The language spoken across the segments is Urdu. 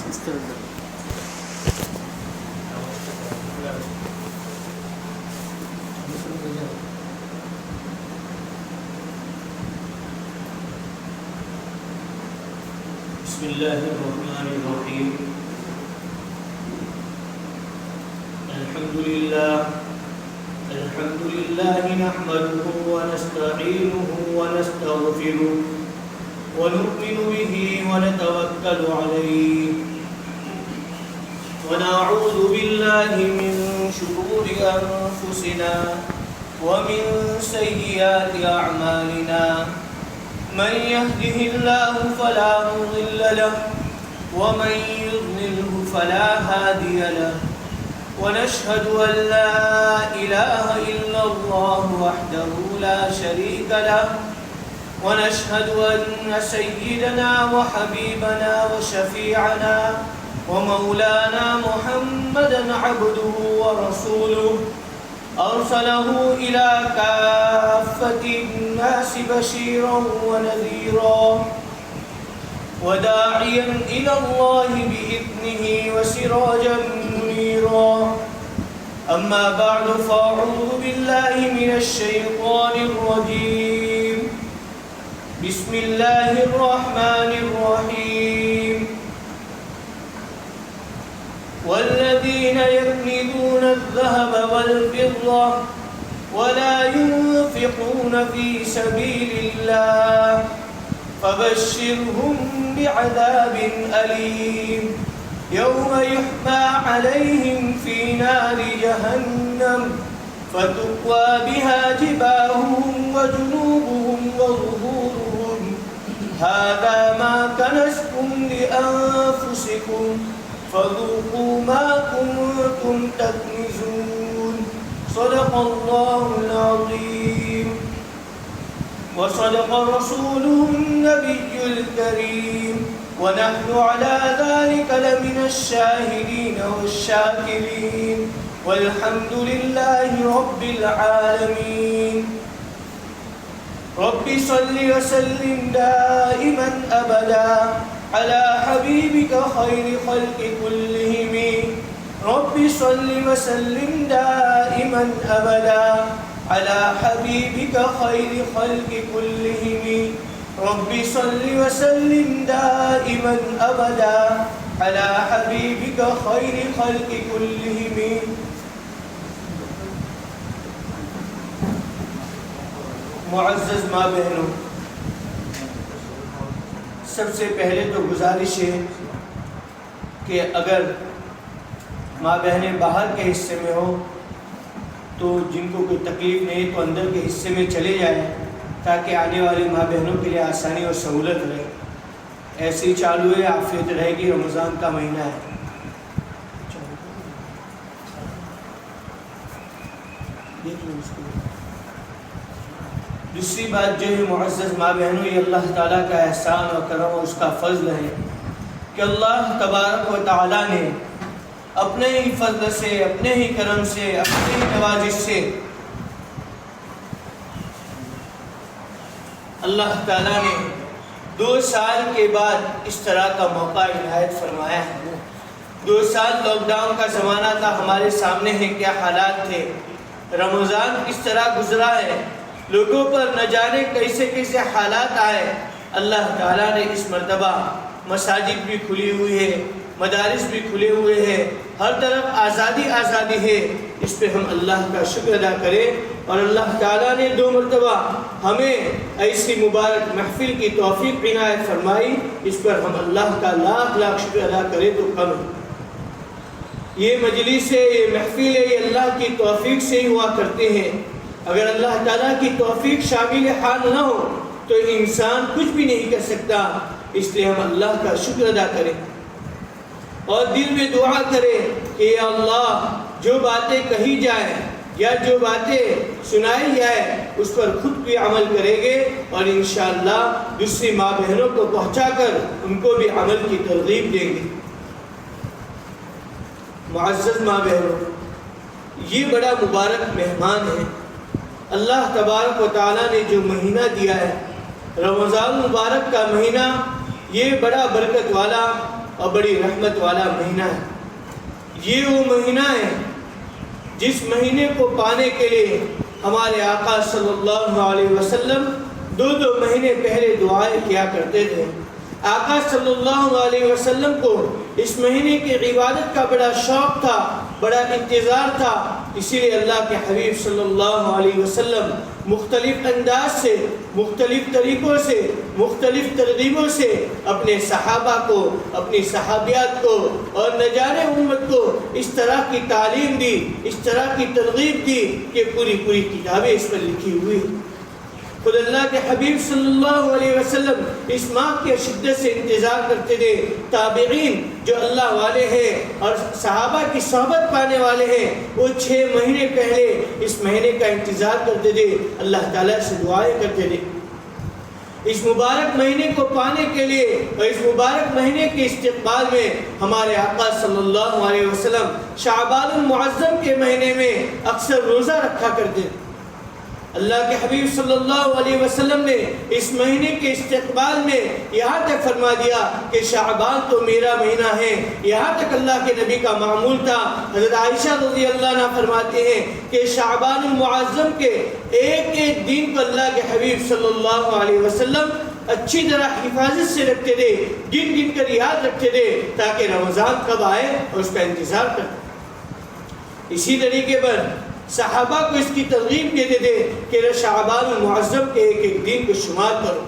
بسم الله الرحمن الرحيم الحمد لله نحمده ونستعينه ونستغفره ونؤمن به ونتوكل عليه ونعوذ بالله من شرور أنفسنا ومن سيئات أعمالنا من يهده الله فلا مضل له ومن يضلله فلا هادي له ونشهد أن لا إله إلا الله وحده لا شريك له ونشهد أن سيدنا وحبيبنا وشفيعنا ومولانا محمدا عبده ورسوله أرسله إلى كافة الناس بشيرا ونذيرا وداعيا إلى الله بإذنه وسراجا منيرا أما بعد فأعوذ بالله من الشيطان الرجيم بسم الله الرحمن الرحيم والذين يكنزون الذهب والفضة ولا ينفقون في سبيل الله فبشرهم بعذاب أليم يوم يحمى عليهم في نار جهنم فتقوى بها جباههم وجنوبهم وظهورهم هذا ما كنزتم لأنفسكم فذوقوا ما كنتم تكنزون صدق الله العظيم وصدق رسوله النبي الكريم ونحن على ذلك لمن الشاهدين والشاكرين والحمد لله رب العالمين رب صل وسلم دائما أبدا على حبيبك خير خلق كلهم رب صل وسلم دائما أبدا على حبيبك خير خلق كلهم رب صل وسلم دائما أبدا على حبيبك خير خلق كلهم. معزز ماں بہنوں، سب سے پہلے تو گزارش ہے کہ اگر ماں بہنیں باہر کے حصے میں ہو تو جن کو کوئی تکلیف نہیں تو اندر کے حصے میں چلے جائیں تاکہ آنے والی ماں بہنوں کے لیے آسانی اور سہولت رہے. ایسے ہی چالو ہے، عافیت رہے گی، رمضان کا مہینہ ہے. دوسری بات جو ہے معزز ماں بہنوں، یہ اللہ تعالیٰ کا احسان اور کرم اور اس کا فضل ہے کہ اللہ تبارک و تعالیٰ نے اپنے ہی فضل سے، اپنے ہی کرم سے، اپنے ہی نوازش سے اللہ تعالیٰ نے 2 سال کے بعد اس طرح کا موقع عنایت فرمایا ہے. 2 سال لاک ڈاؤن کا زمانہ تھا، ہمارے سامنے ہے کیا حالات تھے. رمضان کس طرح گزرا ہے، لوگوں پر نہ جانے کیسے کیسے حالات آئے. اللہ تعالیٰ نے اس مرتبہ مساجد بھی کھلی ہوئی ہے، مدارس بھی کھلے ہوئے ہیں، ہر طرف آزادی ہے. اس پہ ہم اللہ کا شکر ادا کریں. اور اللہ تعالیٰ نے 2 مرتبہ ہمیں ایسی مبارک محفل کی توفیق عنایت فرمائی، اس پر ہم اللہ کا لاکھ لاکھ شکر ادا کریں تو کم ہے. یہ مجلس ہے، یہ محفل ہے، یہ اللہ کی توفیق سے ہی ہوا کرتے ہیں. اگر اللہ تعالیٰ کی توفیق شامل حال نہ ہو تو انسان کچھ بھی نہیں کر سکتا. اس لیے ہم اللہ کا شکر ادا کریں اور دل میں دعا کریں کہ یا اللہ جو باتیں کہی جائیں یا جو باتیں سنائی جائے اس پر خود بھی عمل کریں گے اور انشاءاللہ دوسری ماں بہنوں کو پہنچا کر ان کو بھی عمل کی ترغیب دیں گے. معزز ماں بہنوں، یہ بڑا مبارک مہمان ہے. اللہ تبارک و تعالیٰ نے جو مہینہ دیا ہے رمضان مبارک کا مہینہ، یہ بڑا برکت والا اور بڑی رحمت والا مہینہ ہے۔ یہ وہ مہینہ ہے جس مہینے کو پانے کے لیے ہمارے آقا صلی اللہ علیہ وسلم 2 مہینے پہلے دعائیں کیا کرتے تھے۔ آقا صلی اللہ علیہ وسلم کو اس مہینے کی عبادت کا بڑا شوق تھا، بڑا انتظار تھا، اسی لیے اللہ کے حبیب صلی اللہ علیہ وسلم مختلف انداز سے، مختلف طریقوں سے، مختلف ترغیبوں سے اپنے صحابہ کو، اپنی صحابیات کو اور نہ جانے امت کو اس طرح کی تعلیم دی، اس طرح کی ترغیب دی کہ پوری کتابیں اس پر لکھی ہوئی۔ خود اللہ کے حبیب صلی اللہ علیہ وسلم اس ماہ کی شدت سے انتظار کرتے تھے۔ تابعین جو اللہ والے ہیں اور صحابہ کی صحبت پانے والے ہیں، وہ 6 مہینے پہلے اس مہینے کا انتظار کرتے تھے، اللہ تعالیٰ سے دعائیں کرتے تھے۔ اس مبارک مہینے کو پانے کے لیے اور اس مبارک مہینے کے استقبال میں ہمارے آقا صلی اللہ علیہ وسلم شعبان المعظم کے مہینے میں اکثر روزہ رکھا کرتے تھے۔ اللہ کے حبیب صلی اللہ علیہ وسلم نے اس مہینے کے استقبال میں یہاں تک فرما دیا کہ شعبان تو میرا مہینہ ہے، یہاں تک اللہ کے نبی کا معمول تھا۔ حضرت عائشہ رضی اللہ عنہ فرماتے ہیں کہ شعبان المعظم کے ایک دن کو اللہ کے حبیب صلی اللہ علیہ وسلم اچھی طرح حفاظت سے رکھتے تھے، گن کر یاد رکھتے تھے تاکہ رمضان کب آئے اور اس کا انتظار کرتے۔ اسی طریقے پر صحابہ کو اس کی ترغیب دیتے تھے کہ شعبان المعظم کے ایک دن کو شمار کرو۔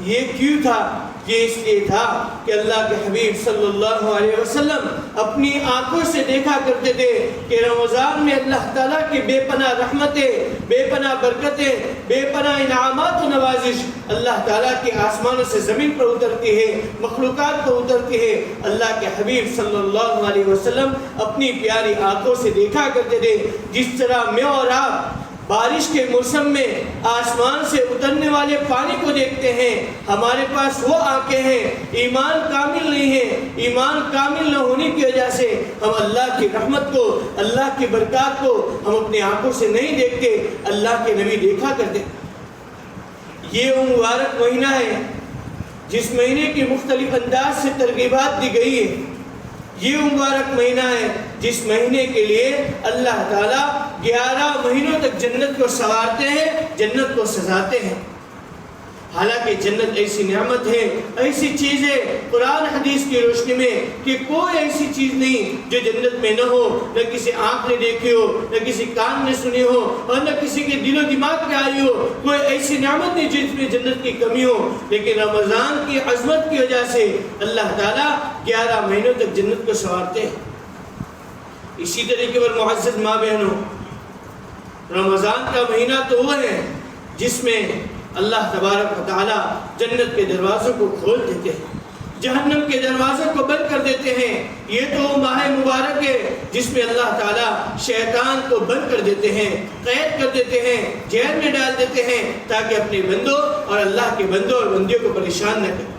یہ کیوں تھا؟ یہ اس لیے تھا کہ اللہ کے حبیب صلی اللہ علیہ وسلم اپنی آنکھوں سے دیکھا کرتے تھے کہ رمضان میں اللہ تعالیٰ کی بے پناہ رحمتیں، بے پناہ برکتیں، بے پناہ انعامات و نوازش اللہ تعالیٰ کے آسمانوں سے زمین پر اترتی ہے، مخلوقات پر اترتی ہے۔ اللہ کے حبیب صلی اللہ علیہ وسلم اپنی پیاری آنکھوں سے دیکھا کرتے تھے، جس طرح میں اور آپ بارش کے موسم میں آسمان سے اترنے والے پانی کو دیکھتے ہیں۔ ہمارے پاس وہ آنکھیں ہیں، ایمان کامل نہیں ہے، ایمان کامل نہ ہونے کی وجہ سے ہم اللہ کی رحمت کو، اللہ کی برکات کو ہم اپنی آنکھوں سے نہیں دیکھتے، اللہ کے نبی دیکھا کرتے۔ یہ وہ مبارک مہینہ ہے جس مہینے کی مختلف انداز سے ترغیبات دی گئی ہے۔ یہ مبارک مہینہ ہے جس مہینے کے لیے اللہ تعالیٰ 11 مہینوں تک جنت کو سنوارتے ہیں، جنت کو سجاتے ہیں۔ حالانکہ جنت ایسی نعمت ہے، ایسی چیز ہے قرآن حدیث کی روشنی میں کہ کوئی ایسی چیز نہیں جو جنت میں نہ ہو، نہ کسی آنکھ نے دیکھی ہو، نہ کسی کان نے سنی ہو اور نہ کسی کے دل و دماغ میں آئی ہو۔ کوئی ایسی نعمت نہیں جس میں جنت کی کمی ہو، لیکن رمضان کی عظمت کی وجہ سے اللہ تعالیٰ 11 مہینوں تک جنت کو سنوارتے ہیں۔ اسی طریقے پر معزز ماں بہنوں، رمضان کا مہینہ تو وہ ہے جس میں اللہ تبارک و تعالیٰ جنت کے دروازوں کو کھول دیتے ہیں، جہنم کے دروازوں کو بند کر دیتے ہیں۔ یہ تو ماہ مبارک ہے جس میں اللہ تعالیٰ شیطان کو بند کر دیتے ہیں، قید کر دیتے ہیں، جیل میں ڈال دیتے ہیں تاکہ اپنے بندوں اور اللہ کے بندوں اور بندیوں کو پریشان نہ کریں۔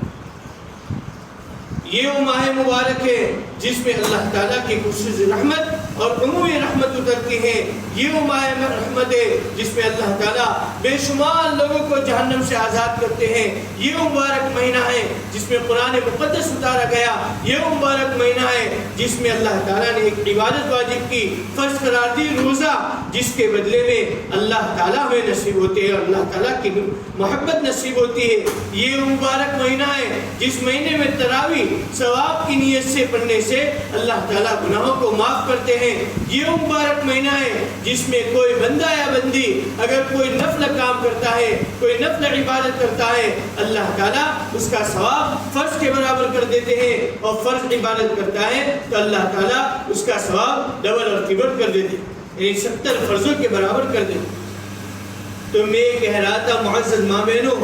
یہ وہ ماہ مبارک ہے جس میں اللہ تعالیٰ کی خصوصی رحمت اور عمومی رحمت اترتی ہے۔ یہ وہ ماہ رحمت ہے جس میں اللہ تعالیٰ بے شمار لوگوں کو جہنم سے آزاد کرتے ہیں۔ یہ وہ مبارک مہینہ ہے جس میں قرآن مقدس اتارا گیا۔ یہ وہ مبارک مہینہ ہے جس میں اللہ تعالیٰ نے ایک عبادت واجب کی، فرض قرار دی روزہ، جس کے بدلے میں اللہ تعالیٰ ہمیں نصیب ہوتے ہیں اور اللہ تعالیٰ کی محبت نصیب ہوتی ہے۔ یہ وہ مبارک مہینہ ہے جس مہینے میں تراویح ثواب کی نیت سے پڑھنے سے اللہ تعالیٰ گناہوں کو معاف کرتے ہیں۔ یہ وہ مبارک مہینہ ہے جس میں کوئی بندہ یا بندی اگر کوئی نفل کام کرتا ہے، کوئی نفل عبادت کرتا ہے، اللہ تعالیٰ اس کا ثواب فرض کے برابر کر دیتے ہیں، اور فرض عبادت کرتا ہے تو اللہ تعالیٰ اس کا ثواب ڈبل اور ٹربل کر دیتے ہیں، یعنی 70 فرضوں کے برابر کر دیتے ہیں۔ تو میں کہہ رہا تھا معزز ماں بہنوں،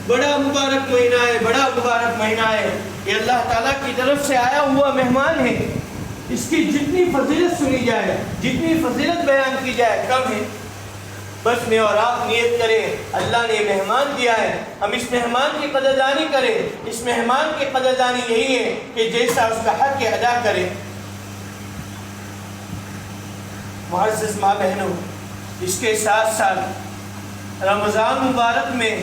بڑا مبارک مہینہ ہے، بڑا مبارک مہینہ ہے، یہ اللہ تعالیٰ کی طرف سے آیا ہوا مہمان ہے۔ اس کی جتنی فضیلت سنی جائے، جتنی فضیلت بیان کی جائے کم ہے۔ بس میں اور آپ نیت کریں، اللہ نے مہمان دیا ہے، ہم اس مہمان کی قدردانی کریں۔ اس مہمان کی قدردانی یہی ہے کہ جیسا اس کا حق ادا کریں۔ معزز ماں بہنوں، اس کے ساتھ ساتھ رمضان مبارک میں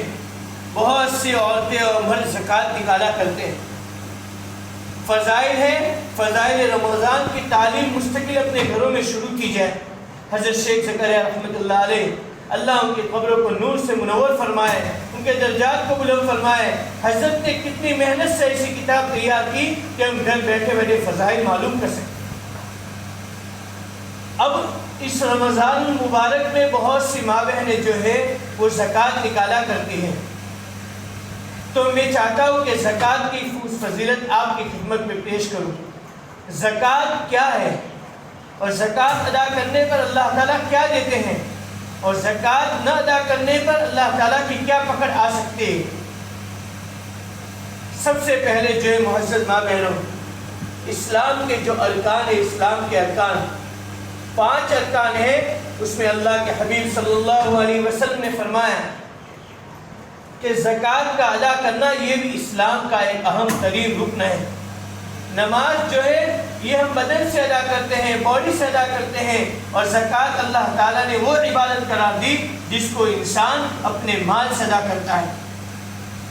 بہت سی عورتیں اور مرد زکوٰۃ نکالا کرتے ہیں۔ فضائل ہے، فضائل رمضان کی تعلیم مستقل اپنے گھروں میں شروع کی جائے۔ حضرت شیخ زکریا رحمۃ اللہ علیہ، اللہ ان کی قبروں کو نور سے منور فرمائے، ان کے درجات کو بلند فرمائے۔ حضرت نے کتنی محنت سے ایسی کتاب تیار کی کہ ہم گھر بیٹھے بیٹھے فضائل معلوم کر سکیں۔ اب اس رمضان المبارک میں بہت سی ماں بہنیں جو ہے وہ زکوٰۃ نکالا کرتی ہیں، تو میں چاہتا ہوں کہ زکوٰۃ کی فضیلت آپ کی خدمت میں پیش کروں۔ زکوٰۃ کیا ہے اور زکوٰۃ ادا کرنے پر اللہ تعالیٰ کیا دیتے ہیں، اور زکوٰۃ نہ ادا کرنے پر اللہ تعالیٰ کی کیا پکڑ آ سکتی ہے۔ سب سے پہلے جو ہے معزز ماں بہنوں، اسلام کے جو ارکان ہیں، اسلام کے ارکان 5 ارکان ہیں، اس میں اللہ کے حبیب صلی اللہ علیہ وسلم نے فرمایا کہ زکوٰۃ کا ادا کرنا یہ بھی اسلام کا ایک اہم ترین رکن ہے۔ نماز جو ہے یہ ہم بدن سے ادا کرتے ہیں، باڈی سے ادا کرتے ہیں، اور زکوٰۃ اللہ تعالیٰ نے وہ عبادت قرار دی جس کو انسان اپنے مال سے ادا کرتا ہے۔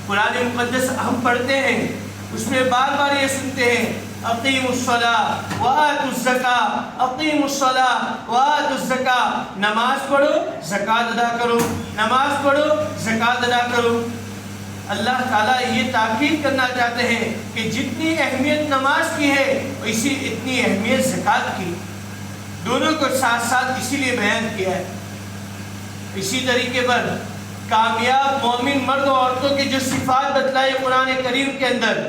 قرآن مقدس ہم پڑھتے ہیں، اس میں بار بار یہ سنتے ہیں اقیموا الصلاۃ وآتوا الزکاۃ، اقیموا الصلاۃ وآتوا الزکاۃ، نماز پڑھو زکوٰۃ ادا کرو، نماز پڑھو زکوٰۃ ادا کرو۔ اللہ تعالیٰ یہ تاکید کرنا چاہتے ہیں کہ جتنی اہمیت نماز کی ہے اسی اتنی اہمیت زکوٰۃ کی، دونوں کو ساتھ ساتھ اسی لیے بیان کیا ہے۔ اسی طریقے پر کامیاب مومن مرد و عورتوں کی جو صفات بتلائی قرآن کریم کے اندر،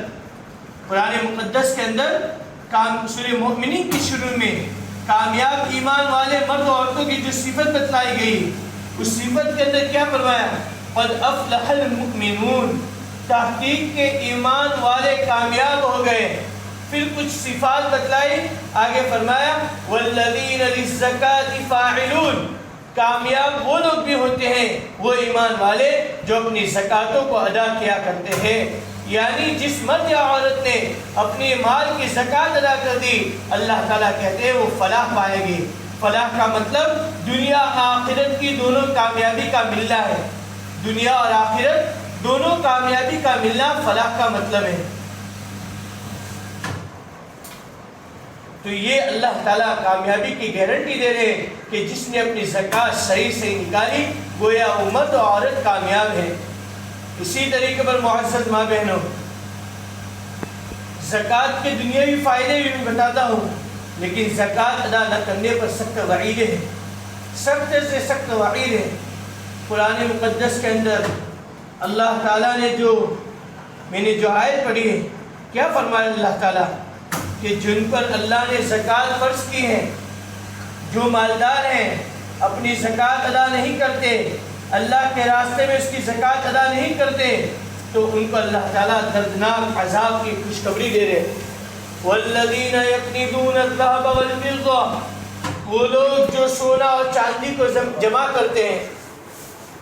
قرآن مقدس کے اندر سورہ مومنین کی شروع میں کامیاب ایمان والے مرد و عورتوں کی جو صفت بتلائی گئی، اس صفت کے اندر کیا فرمایا؟ قد افلح المؤمنون، تحقیق کے ایمان والے کامیاب ہو گئے۔ پھر کچھ صفات بتلائی، آگے فرمایا والذین للزکاۃ فاعلون، کامیاب وہ لوگ بھی ہوتے ہیں وہ ایمان والے جو اپنی زکاتوں کو ادا کیا کرتے ہیں۔ یعنی جس مرد یا عورت نے اپنی مال کی زکات ادا کر دی، اللہ تعالیٰ کہتے ہیں وہ فلاح پائے گی۔ فلاح کا مطلب دنیا آخرت کی دونوں کامیابی کا ملنا ہے، دنیا اور آخرت دونوں کامیابی کا ملنا فلاح کا مطلب ہے۔ تو یہ اللہ تعالیٰ کامیابی کی گارنٹی دے رہے ہیں کہ جس نے اپنی زکات صحیح سے نکالی گویا وہ مرد و عورت کامیاب ہے۔ اسی طریقے پر معزز ماں بہنوں، زکات کے دنیاوی فائدے بھی میں بتاتا ہوں، لیکن زکات ادا نہ کرنے پر سخت وعید ہے، سخت سے سخت وعید ہے۔ قرآن مقدس کے اندر اللہ تعالیٰ نے میں نے جو آیت پڑھی ہے، کیا فرمایا اللہ تعالیٰ کہ جن پر اللہ نے زکات فرض کی ہے، جو مالدار ہیں اپنی زکات ادا نہیں کرتے، اللہ کے راستے میں اس کی زکات ادا نہیں کرتے، تو ان کو اللہ تعالیٰ دردناک عذاب کی خوشخبری دے رہے۔ والذین یکنزون الذھب والفضہ، وہ لوگ جو سونا اور چاندی کو جمع کرتے ہیں،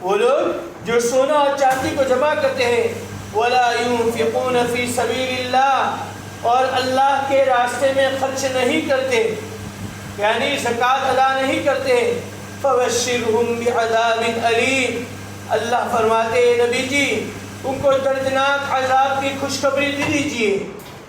وہ لوگ جو سونا اور چاندی کو جمع کرتے ہیں، ولا ينفقون فی سبیل اللہ، اور اللہ کے راستے میں خرچ نہیں کرتے، یعنی زکات ادا نہیں کرتے، فبشرہم بعذاب علیم، اللہ فرماتے ہیں نبی جی ان کو دردناک عذاب کی خوشخبری دے دیجئے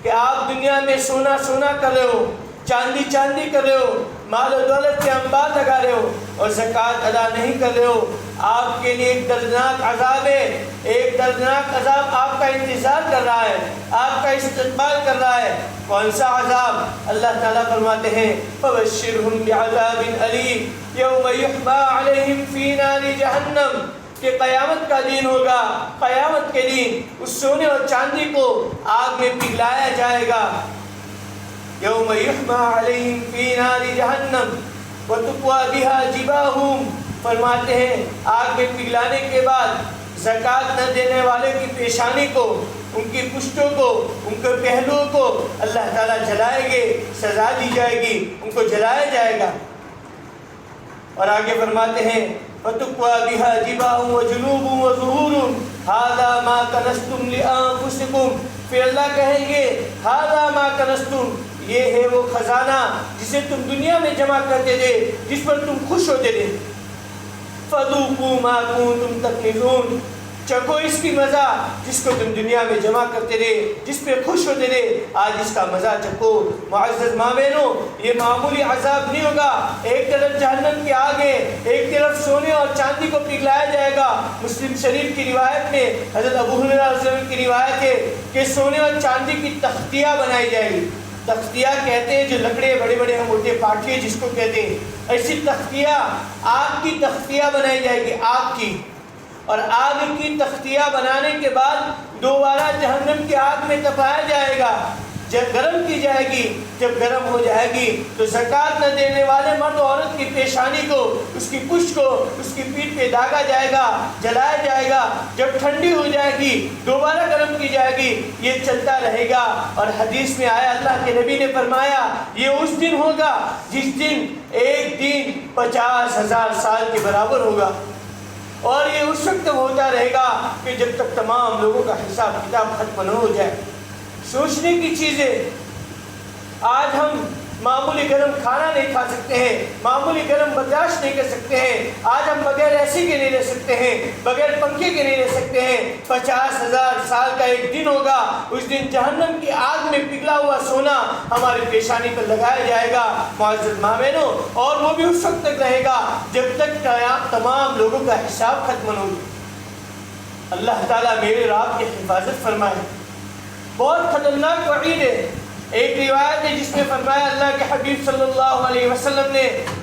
کہ آپ دنیا میں سونا کر رہے ہو، چاندی کر رہے ہو، مال و دولت کے انبار لگا رہے ہو اور زکات ادا نہیں کر رہے ہو، آپ کے لیے ایک دردناک عذاب ہے، ایک دردناک عذاب آپ کا انتظار کر رہا ہے، آپ کا استقبال کر رہا ہے۔ کون سا عذاب؟ اللہ تعالیٰ فرماتے ہیں فبشرہم بعذاب علیم یوم یحمى علیہم فی نار جہنم، کہ قیامت کا دن ہوگا، قیامت کے دن اس سونے اور چاندی کو آگ میں پگھلایا جائے گا۔ یوم یحمى علیہم فی نار جہنم وتقوی بہا جباہہم، فرماتے ہیں آگ میں پگھلانے کے بعد زکات نہ دینے والے کی پیشانی کو، ان کی پشتوں کو، ان کے پہلوؤں کو اللہ تعالیٰ جلائیں گے، سزا دی جائے گی، ان کو جلایا جائے گا۔ اور آگے فرماتے ہیں وَتُقْوَى بِهَا جِبَاهُمْ وَجُنُوبُهْ وَظُهُورُهْ هَذَا مَا كَنَزْتُمْ لِأَنفُسِكُمْ، پھر اللہ کہیں گے هَذَا مَا كَنَزْتُمْ، یہ ہے وہ خزانہ جسے تم دنیا میں جمع کرتے تھے، جس پر تم خوش ہوتے تھے، فَذُوقُوا مَا كُنتُمْ تَكْنِزُونَ، چکھو اس کی مزہ جس کو تم دنیا میں جمع کرتے رہے، جس پہ خوش ہوتے رہے، آج اس کا مزہ چکھو۔ معزز ماں بہنوں، یہ معمولی عذاب نہیں ہوگا۔ ایک طرف جہنم کی آگ ہے، ایک طرف سونے اور چاندی کو پگھلایا جائے گا۔ مسلم شریف کی روایت میں حضرت ابو ہریرہ رضی اللہ عنہ کی روایت ہے کہ سونے اور چاندی کی تختیاں بنائی جائے گی۔ تختیاں کہتے ہیں جو لکڑے بڑے بڑے موٹے پاٹھے جس کو کہتے ہیں، ایسی تختیاں، آگ کی تختیاں بنائی جائے گی، آگ کی۔ اور آگ کی تختیاں بنانے کے بعد دوبارہ جہنم کی آگ میں تپایا جائے گا، جب گرم کی جائے گی۔ جب گرم ہو جائے گی تو زکوٰۃ نہ دینے والے مرد و عورت کی پیشانی کو، اس کی پشت کو، اس کی پیٹھ پہ داغا جائے گا، جلایا جائے گا۔ جب ٹھنڈی ہو جائے گی دوبارہ گرم کی جائے گی، یہ چلتا رہے گا۔ اور حدیث میں آیا، اللہ کے نبی نے فرمایا، یہ اس دن ہوگا جس دن ایک دن 50,000 سال کے برابر ہوگا۔ اور یہ اس وقت ہوتا رہے گا کہ جب تک تمام لوگوں کا حساب کتاب ختم نہ ہو جائے۔ سوچنے کی چیزیں، آج ہم معمولی گرم کھانا نہیں کھا سکتے ہیں، معمولی گرم برداشت نہیں کر سکتے ہیں۔ آج ہم بغیر ایسی کے نہیں رہ سکتے ہیں، بغیر پنکھے کے نہیں رہ سکتے ہیں۔ 50,000 سال کا ایک دن ہوگا، اس دن جہنم کی آگ میں پگھلا ہوا سونا ہماری پیشانی پر لگایا جائے گا معزز ماں بہنوں، اور وہ بھی اس وقت تک رہے گا جب تک تمام لوگوں کا حساب ختم نہ ہو۔ اللہ تعالیٰ میرے اور آپ کی حفاظت فرمائے۔ بہت خطرناک وعید ہے۔ ایک روایت ہے جس میں فرمایا اللہ کے حبیب صلی اللہ علیہ وسلم نے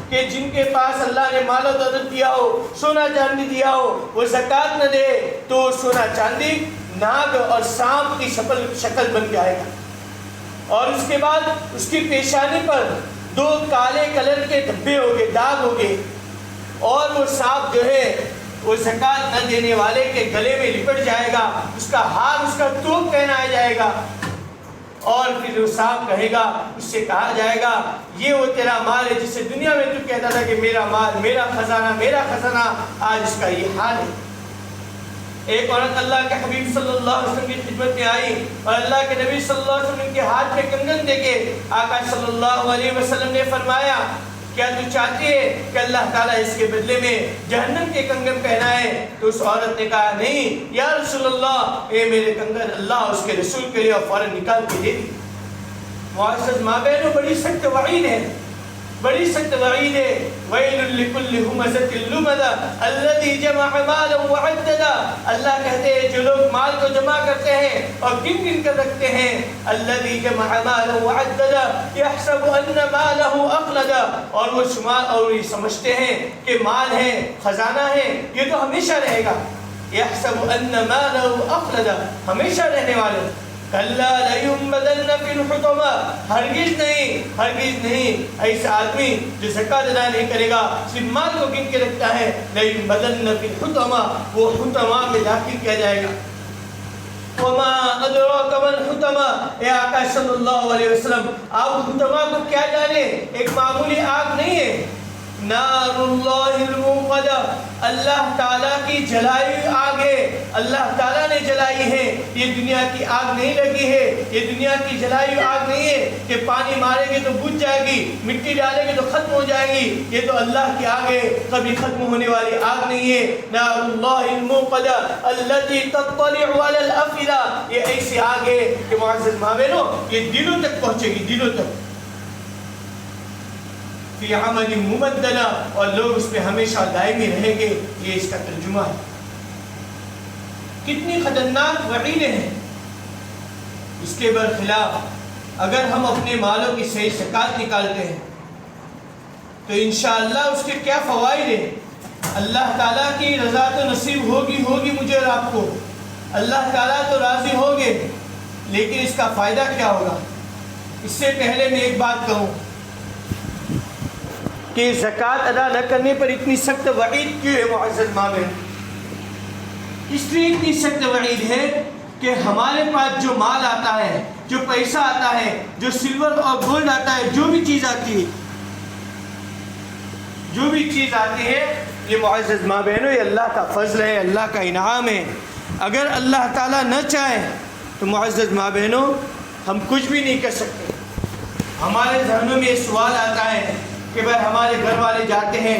کہ جن کے پاس اللہ نے مال و دولت دیا ہو، سونا چاندی دیا ہو، وہ زکوٰۃ نہ دے تو سونا چاندی ناگ اور سانپ کی شکل بن کے آئے گا۔ اور اس کے بعد اس کی پیشانی پر 2 کالے کلر کے دھبے ہوگے، داغ ہوگے، اور وہ سانپ جو ہے وہ زکوٰۃ نہ دینے والے کے گلے میں لپٹ جائے گا، اس کا ہار، اس کا توپ پہنایا جائے گا۔ اور پھر وہ سانپ کہے گا، اس سے کہا جائے گا یہ وہ تیرا مال ہے جس سے دنیا میں تو کہتا تھا کہ میرا مال، میرا خزانہ، میرا خزانہ، آج اس کا یہ حال ہے۔ ایک عورت اللہ کے حبیب صلی اللہ علیہ وسلم کی خدمت میں آئی اور اللہ کے نبی صلی اللہ علیہ وسلم کے ہاتھ میں کنگن دے کے آقا صلی اللہ علیہ وسلم نے فرمایا، کیا تو چاہتی ہے کہ اللہ تعالیٰ اس کے بدلے میں جہنم کے کنگن پہنائے؟ تو اس عورت نے کہا نہیں یا رسول اللہ، اے میرے کنگن اللہ اس کے رسول کے لیے، اور فوراً نکال کے دے دی۔ معزز ماں بہنوں، بڑی سخت وعید ہے، بڑی سخت وعید ہے۔ ویل لکل ہمزۃ لمزۃ الذی جمع مالا وعددا۔ اللہ کہتے ہیں جو لوگ مال کو جمع کرتے ہیں اور گن گن کر رکھتے ہیں، الذی جمع مالا وعددا یحسب ان مالہ اخلدا، اور وہ شمار اور یہ سمجھتے ہیں کہ مال ہے، خزانہ ہے، یہ تو ہمیشہ رہے گا۔ یحسب ان مالہ اخلدا، ہمیشہ رہنے والے۔ کلا لینبذن فی الحطمہ، ہرگز نہیں، ہرگز نہیں، ایسا آدمی جو زکوٰۃ ادا نہیں کرے گا، صرف مال کو گن کے رکھتا ہے، لینبذن فی الحطمہ، وہ حطمہ میں داخل کیا جائے گا۔ وما ادراک ما الحطمہ، اے آقا صلی اللہ علیہ وسلم آپ حطمہ کو کیا جانے؟ ایک معمولی آگ نہیں ہے، نار اللہ الموقدہ، اللہ تعالیٰ کی جلائی ہوئی آگ ہے، اللہ تعالیٰ نے جلائی ہے، یہ دنیا کی آگ نہیں لگی ہے، یہ دنیا کی جلائی ہوئی آگ نہیں ہے کہ پانی مارے گے تو بجھ جائے گی، مٹی ڈالے گے تو ختم ہو جائے گی، یہ تو اللہ کی آگ ہے، کبھی ختم ہونے والی آگ نہیں ہے۔ نار اللہ الموقدہ التي تطلع على الافئدہ، یہ ایسی آگ ہے کہ معزز ماں بہنوں یہ دلوں تک پہنچے گی، دلوں تک، فی عمل ممددہ، اور لوگ اس پہ ہمیشہ دائمی رہیں گے، یہ اس کا ترجمہ ہے۔ کتنی خطرناک وعیدیں ہیں۔ اس کے برخلاف اگر ہم اپنے مالوں کی صحیح زکوٰۃ نکالتے ہیں تو انشاءاللہ اس کے کیا فوائد ہیں۔ اللہ تعالیٰ کی رضا تو نصیب ہوگی مجھے اور آپ کو، اللہ تعالیٰ تو راضی ہوگے، لیکن اس کا فائدہ کیا ہوگا؟ اس سے پہلے میں ایک بات کہوں کہ زکوٰۃ ادا نہ کرنے پر اتنی سخت وعید کیوں ہے معزز ماں بہن؟ اس لیے اتنی سخت وعید ہے کہ ہمارے پاس جو مال آتا ہے، جو پیسہ آتا ہے، جو سلور اور گولڈ آتا ہے، جو بھی چیز آتی ہے، یہ معزز ماں بہنوں یہ اللہ کا فضل ہے، اللہ کا انعام ہے۔ اگر اللہ تعالیٰ نہ چاہے تو معزز ماں بہنوں ہم کچھ بھی نہیں کر سکتے۔ ہمارے ذہنوں میں یہ سوال آتا ہے کہ بھائی ہمارے گھر والے جاتے ہیں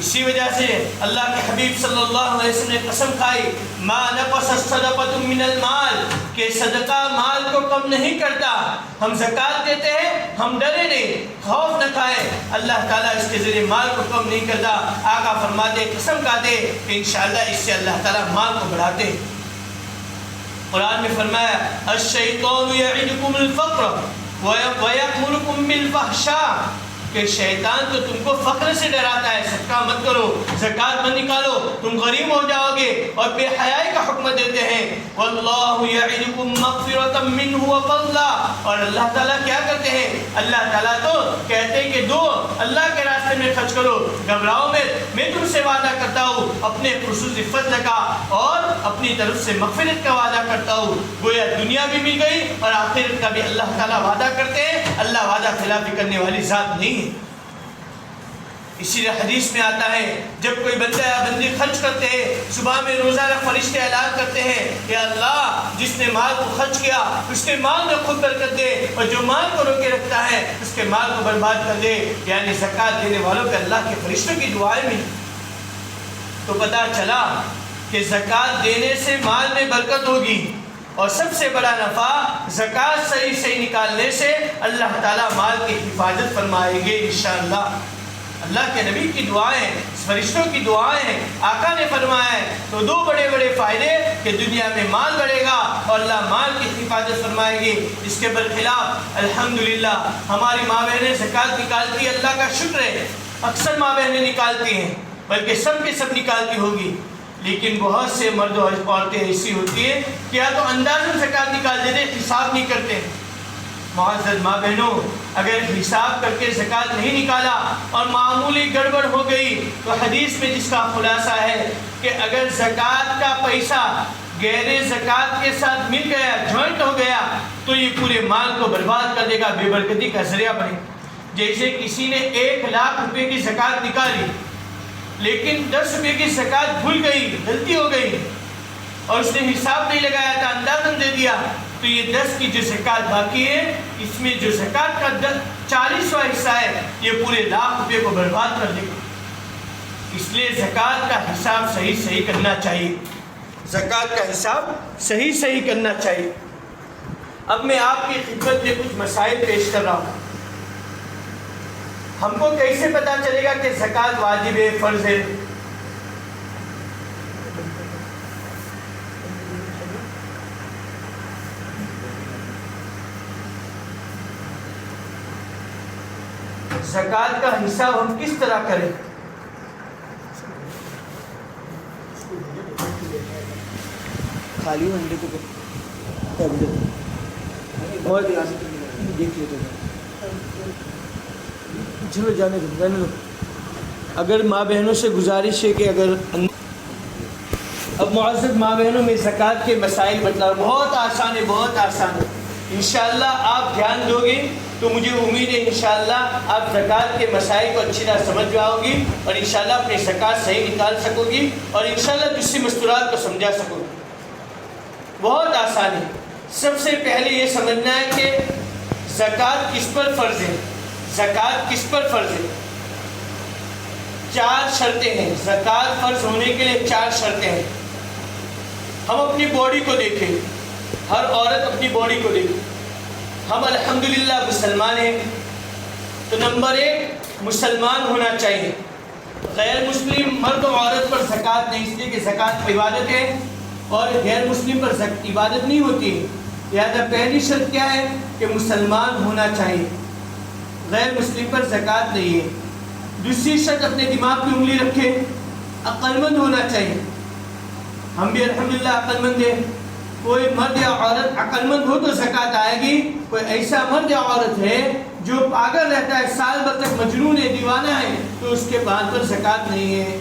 اسی وجہ سے اللہ کے حبیب صلی اللہ علیہ وسلم نے قسم کھائی ما نقص الصدقۃ من المال، کہ صدقہ مال کو کم نہیں کرتا۔ ہم زکوٰۃ دیتے ہیں، ہم ڈرے نہیں، خوف نہ کھائے، اللہ تعالیٰ اس کے ذریعے مال کو کم نہیں کرتا۔ آقا فرماتے، قسم کھاتے کہ انشاءاللہ اس سے اللہ تعالیٰ مال کو بڑھاتے۔ قرآن میں فرمایا الشیطان یعدکم الفقر ویأمرکم بالفحشاء، کہ شیطان تو تم کو فقر سے ڈراتا ہے، صدقہ مت کرو، زکوٰۃ مت نکالو، تم غریب ہو جاؤ گے، اور بے حیائی کا حکم دیتے ہیں۔ واللہ یعدکم مغفرۃ منہ وفضلا، اور اللہ تعالیٰ کیا کرتے ہیں؟ اللہ تعالیٰ تو کہتے ہیں کہ دو، اللہ کے راستے میں خرچ کرو، گھبراؤ میں تم سے وعدہ کرتا ہوں اپنے خصوصی فضل کا اور اپنی طرف سے مغفرت کا وعدہ کرتا ہوں۔ گویا دنیا بھی مل گئی اور آخرت کا بھی اللہ تعالیٰ وعدہ کرتے ہیں۔ اللہ وعدہ خلافی کرنے والی ذات نہیں ہے۔ اسی لیے حدیث میں آتا ہے جب کوئی بندہ یا بندی خرچ کرتے ہیں، صبح میں روزانہ فرشتے اعلان کرتے ہیں کہ اللہ جس نے مال کو خرچ کیا اس کے مال میں خود برکت دے، اور جو مال کو روکے رکھتا ہے اس کے مال کو برباد کر دے۔ یعنی زکوٰۃ دینے والوں پہ اللہ کے فرشتوں کی دعائیں ملی۔ تو پتہ چلا کہ زکوٰۃ دینے سے مال میں برکت ہوگی، اور سب سے بڑا نفع زکوٰۃ صحیح نکالنے سے اللہ تعالیٰ مال کی حفاظت فرمائیں گے انشاءاللہ۔ اللہ کے نبی کی دعائیں، فرشتوں کی دعائیں، آقا نے فرمایا ہے۔ تو دو بڑے بڑے فائدے کہ دنیا میں مال بڑھے گا اور اللہ مال کی حفاظت فرمائے گی۔ اس کے برخلاف الحمدللہ ہماری ماں بہنیں زکوٰۃ نکالتی، اللہ کا شکر ہے، اکثر ماں بہنیں نکالتی ہیں، بلکہ سب کے سب نکالتی ہوگی، لیکن بہت سے مرد اور عورتیں ایسی ہوتی ہیں کہ یا تو اندازن زکوٰۃ نکال دیتے، حساب نہیں کرتے۔ معزز ماں بہنوں، اگر حساب کر کے زکوٰۃ نہیں نکالا اور معمولی گڑبڑ ہو گئی تو حدیث میں جس کا خلاصہ ہے کہ اگر زکوٰۃ کا پیسہ غیر زکوٰۃ کے ساتھ مل گیا، جوائنٹ ہو گیا، تو یہ پورے مال کو برباد کر دے گا، بے برکتی کا ذریعہ بنے۔ جیسے کسی نے 1,00,000 روپے کی زکوٰۃ نکالی لیکن 10 روپے کی زکوٰۃ بھول گئی، غلطی ہو گئی، اور اس نے حساب نہیں لگایا تھا، اندازن دے دیا، تو یہ 10 کی جو زکوٰۃ باقی ہے، اس میں جو زکوٰۃ کا 40واں حصہ ہے، یہ پورے 1,00,000 روپے کو برباد کر دے گا۔ اس لیے زکوٰۃ کا حساب صحیح کرنا چاہیے، زکوٰۃ کا حساب صحیح کرنا چاہیے۔ اب میں آپ کی خدمت میں کچھ مسائل پیش کر رہا ہوں۔ ہم کو کیسے پتہ چلے گا کہ زکوٰۃ واجب ہے، فرض ہے؟ زکوٰۃ کا حساب ہم کس طرح کریں؟ خالی انڈے کو اور دیکھ لیتے ہیں، چلو جانے دو۔ اگر ماں بہنوں سے گزارش ہے کہ اگر اب معزز ماں بہنوں میں زکوٰۃ کے مسائل بتلا، بہت آسان ہے، بہت آسان ہے۔ انشاءاللہ آپ دھیان دو گے تو مجھے امید ہے انشاءاللہ آپ زکوٰۃ کے مسائل کو اچھی طرح سمجھ جاؤ گی، اور انشاءاللہ اپنی زکوٰۃ صحیح نکال سکو گی، اور انشاءاللہ دوسری مستورات کو سمجھا سکو گی۔ بہت آسان ہے۔ سب سے پہلے یہ سمجھنا ہے کہ زکوٰۃ کس پر فرض ہے، زکوٰۃ کس پر فرض ہے۔ 4 شرطیں ہیں، زکوٰۃ فرض ہونے کے لیے 4 شرطیں ہیں۔ ہم اپنی باڈی کو دیکھیں، ہر عورت اپنی باڈی کو دیکھیں۔ ہم الحمدللہ مسلمان ہیں، تو نمبر 1 مسلمان ہونا چاہیے۔ غیر مسلم مرد و عورت پر زکوٰۃ نہیں، اس لیے کہ زکوٰۃ عبادت ہے اور غیر مسلم پر عبادت نہیں ہوتی ہے۔ لہٰذا پہلی شرط کیا ہے کہ مسلمان ہونا چاہیے، غیر مسلم پر زکوٰۃ نہیں ہے۔ دوسری شرط اپنے دماغ پہ انگلی رکھے، عقل مند ہونا چاہیے۔ ہم بھی الحمدللہ عقل مند ہیں۔ کوئی مرد یا عورت عقل مند ہو تو زکوٰۃ آئے گی۔ کوئی ایسا مرد یا عورت ہے جو پاگل رہتا ہے، سال بھر تک مجنون ہے، دیوانہ ہے، تو اس کے بعد پر زکوٰۃ نہیں ہے۔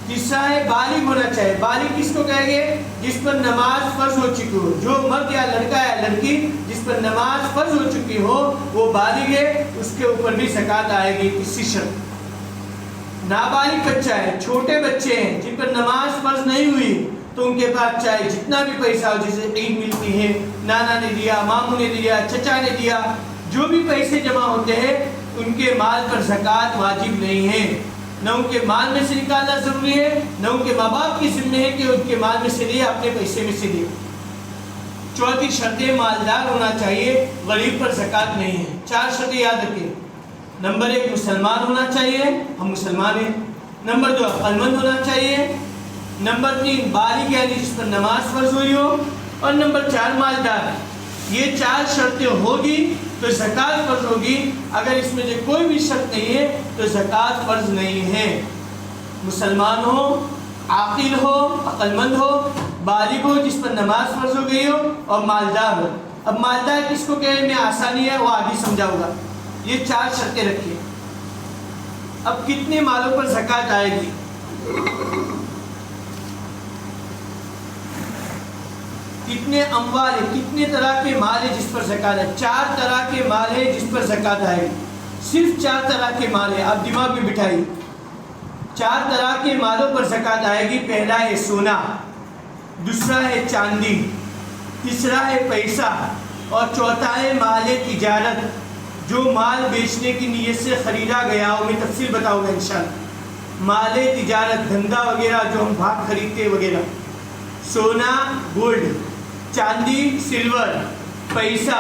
تیسرا ہے بالغ ہونا چاہیے۔ بالغ کس کو کہیں گے؟ جس پر نماز فرض ہو چکی ہو، جو مرد یا لڑکا یا لڑکی جس پر نماز فرض ہو چکی ہو وہ بالغ ہے، اس کے اوپر بھی زکوٰۃ آئے گی۔ تیسری شرط نابالغ بچہ ہے، چھوٹے بچے ہیں جن پر نماز فرض نہیں ہوئی، تو ان کے پاس چاہے جتنا بھی پیسہ ہو، جسے عید ملتی ہے، نانا نے دیا، ماموں نے دیا، چچا نے دیا، جو بھی پیسے جمع ہوتے ہیں ان کے مال پر زکوٰۃ واجب نہیں ہے۔ نہ ان کے مال میں سے نکالنا ضروری ہے، نہ ان کے ماں باپ کی ذمہ ہے کہ ان کے مال میں سے دے، اپنے پیسے میں سے دے۔ چوتھی شرط مالدار ہونا چاہیے، غریب پر زکوٰۃ نہیں ہے۔ 4 شرطیں یاد رکھیں۔ نمبر 1 مسلمان ہونا چاہیے، ہم مسلمان ہیں۔ نمبر 2 عقل مند ہونا چاہیے۔ نمبر 3 بالغ یعنی جس پر نماز فرض ہوئی ہو، اور نمبر 4 مالدار۔ یہ 4 شرطیں ہوگی تو زکوٰۃ فرض ہوگی۔ اگر اس میں سے کوئی بھی شرط نہیں ہے تو زکوٰۃ فرض نہیں ہے۔ مسلمان ہو، عاقل ہو، عقل مند ہو، بالغ ہو جس پر نماز فرض ہو گئی ہو، اور مالدار ہو۔ اب مالدار کس کو کہنے میں آسانی ہے وہ آگے سمجھاؤں گا۔ یہ 4 شرطیں رکھیے۔ اب کتنے مالوں پر زکوٰۃ آئے گی؟ کتنے اموال ہے، کتنے طرح کے مال ہے جس پر زکوٰۃ ہے؟ 4 طرح کے مال ہے جس پر زکوٰۃ آئے گی۔ صرف 4 طرح کے مال ہے، آپ دماغ میں بٹھائیے۔ 4 طرح کے مالوں پر زکوٰۃ آئے گی۔ پہلا ہے سونا، دوسرا ہے چاندی، تیسرا ہے پیسہ، اور چوتھا ہے مال تجارت، جو مال بیچنے کی نیت سے خریدا گیا ہو۔ میں تفصیل بتاؤں گا انشاءاللہ۔ مال تجارت، دھندا وغیرہ جو ہم بھاگ خریدتے وغیرہ، سونا گولڈ، چاندی سلور، پیسہ،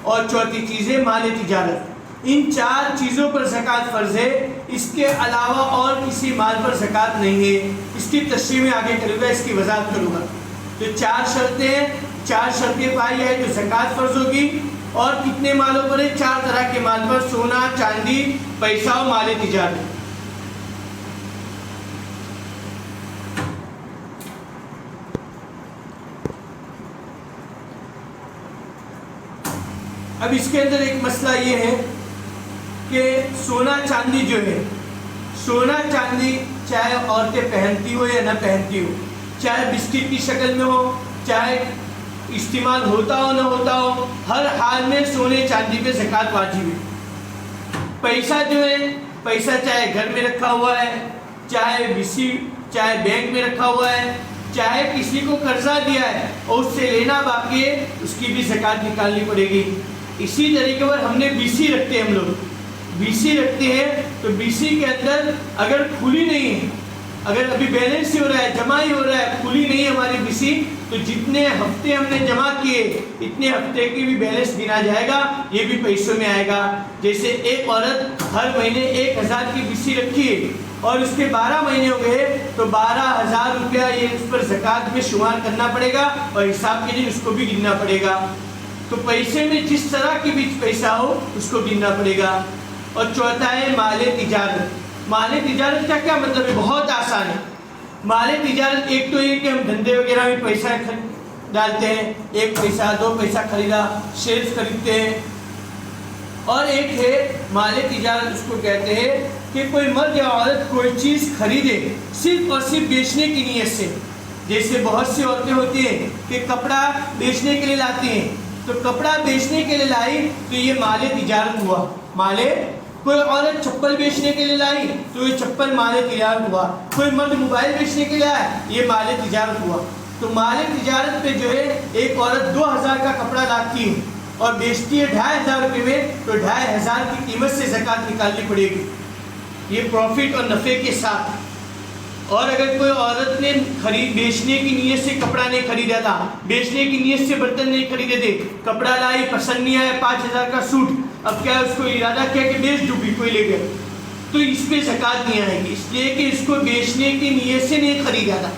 اور چوتھی چیز ہے مال تجارت۔ ان 4 چیزوں پر زکوٰۃ فرض ہے۔ اس کے علاوہ اور کسی مال پر زکوٰۃ نہیں ہے۔ اس کی تشریح میں آگے کروں گا، اس کی وضاحت کروں گا۔ تو 4 شرطیں پائی جائے تو زکوٰۃ فرض ہوگی۔ اور کتنے مالوں پر ہے؟ 4 طرح کے مال پر، سونا، چاندی، پیسہ اور مال تجارت۔ اب اس کے اندر ایک مسئلہ یہ ہے کہ سونا چاندی جو ہے، سونا چاندی چاہے عورتیں پہنتی ہو یا نہ پہنتی ہو، چاہے بسکٹ کی شکل میں ہو، چاہے استعمال ہوتا ہو نہ ہوتا ہو، ہر حال میں سونے چاندی پہ زکوٰۃ واجب ہے۔ پیسہ جو ہے، پیسہ چاہے گھر میں رکھا ہوا ہے، چاہے چاہے بینک میں رکھا ہوا ہے، چاہے کسی کو قرضہ دیا ہے اور اس سے لینا باقی ہے، اس کی بھی زکوٰۃ نکالنی پڑے گی۔ اسی طریقے پر ہم نے BC رکھتے ہیں، ہم لوگ BC رکھتے ہیں، تو BC کے اندر اگر کھلی نہیں ہے، اگر ابھی بیلنس ہی ہو رہا ہے، جمع ہی ہو رہا ہے، کھلی نہیں ہے ہماری BC، تو جتنے ہفتے ہم نے جمع کیے اتنے ہفتے کی بھی بیلنس گنا جائے گا، یہ بھی پیسوں میں آئے گا۔ جیسے ایک عورت ہر مہینے 1000 کی BC رکھی ہے اور اس کے 12 مہینے ہو گئے تو 12,000 روپیہ یہ اس پر زکوٰۃ میں شمار کرنا پڑے گا، اور حساب کے دن اس کو بھی گننا پڑے گا۔ تو پیسے میں جس طرح کی بھی پیسہ ہو اس کو گننا پڑے گا۔ اور چوتھا ہے مال تجارت۔ مال تجارت کا کیا مطلب ہے؟ بہت آسان ہے۔ مال تجارت ایک تو یہ کہ ہم دھندے وغیرہ میں پیسہ ڈالتے ہیں، 1 پیسہ 2 پیسہ خریدا، شیئرز خریدتے ہیں۔ اور ایک ہے مال تجارت، اس کو کہتے ہیں کہ کوئی مرد یا عورت کوئی چیز خریدے صرف اور صرف بیچنے کی نیت سے۔ جیسے بہت سی عورتیں ہوتی ہیں کہ کپڑا بیچنے کے لیے لاتی ہیں، تو کپڑا بیچنے کے لیے لائی تو یہ مال تجارت ہوا۔ کوئی عورت چپل بیچنے کے لیے لائی تو یہ چپل مال تجارت ہوا۔ کوئی مرد موبائل بیچنے کے لیے آیا، یہ مال تجارت ہوا۔ تو مال تجارت پہ جو ہے ایک عورت 2000 کا کپڑا لاتی ہے اور بیچتی ہے 2500 روپے میں، تو 2500 کی قیمت سے زکوٰۃ نکالنی پڑے گی، یہ پروفٹ اور نفع کے ساتھ۔ اور اگر کوئی عورت نے بیچنے کی نیت سے کپڑا نہیں خریدا تھا، بیچنے کی نیت سے برتن نہیں خریدے تھے، کپڑا لائی، پسند نہیں آیا، 5000 کا سوٹ، اب کیا اس کو ارادہ کیا کہ بیچ دوں گی، کوئی لے گیا، تو اس پہ زکوٰۃ نہیں آئے گی، اس لیے کہ اس کو بیچنے کی نیت سے نہیں خریدا تھا۔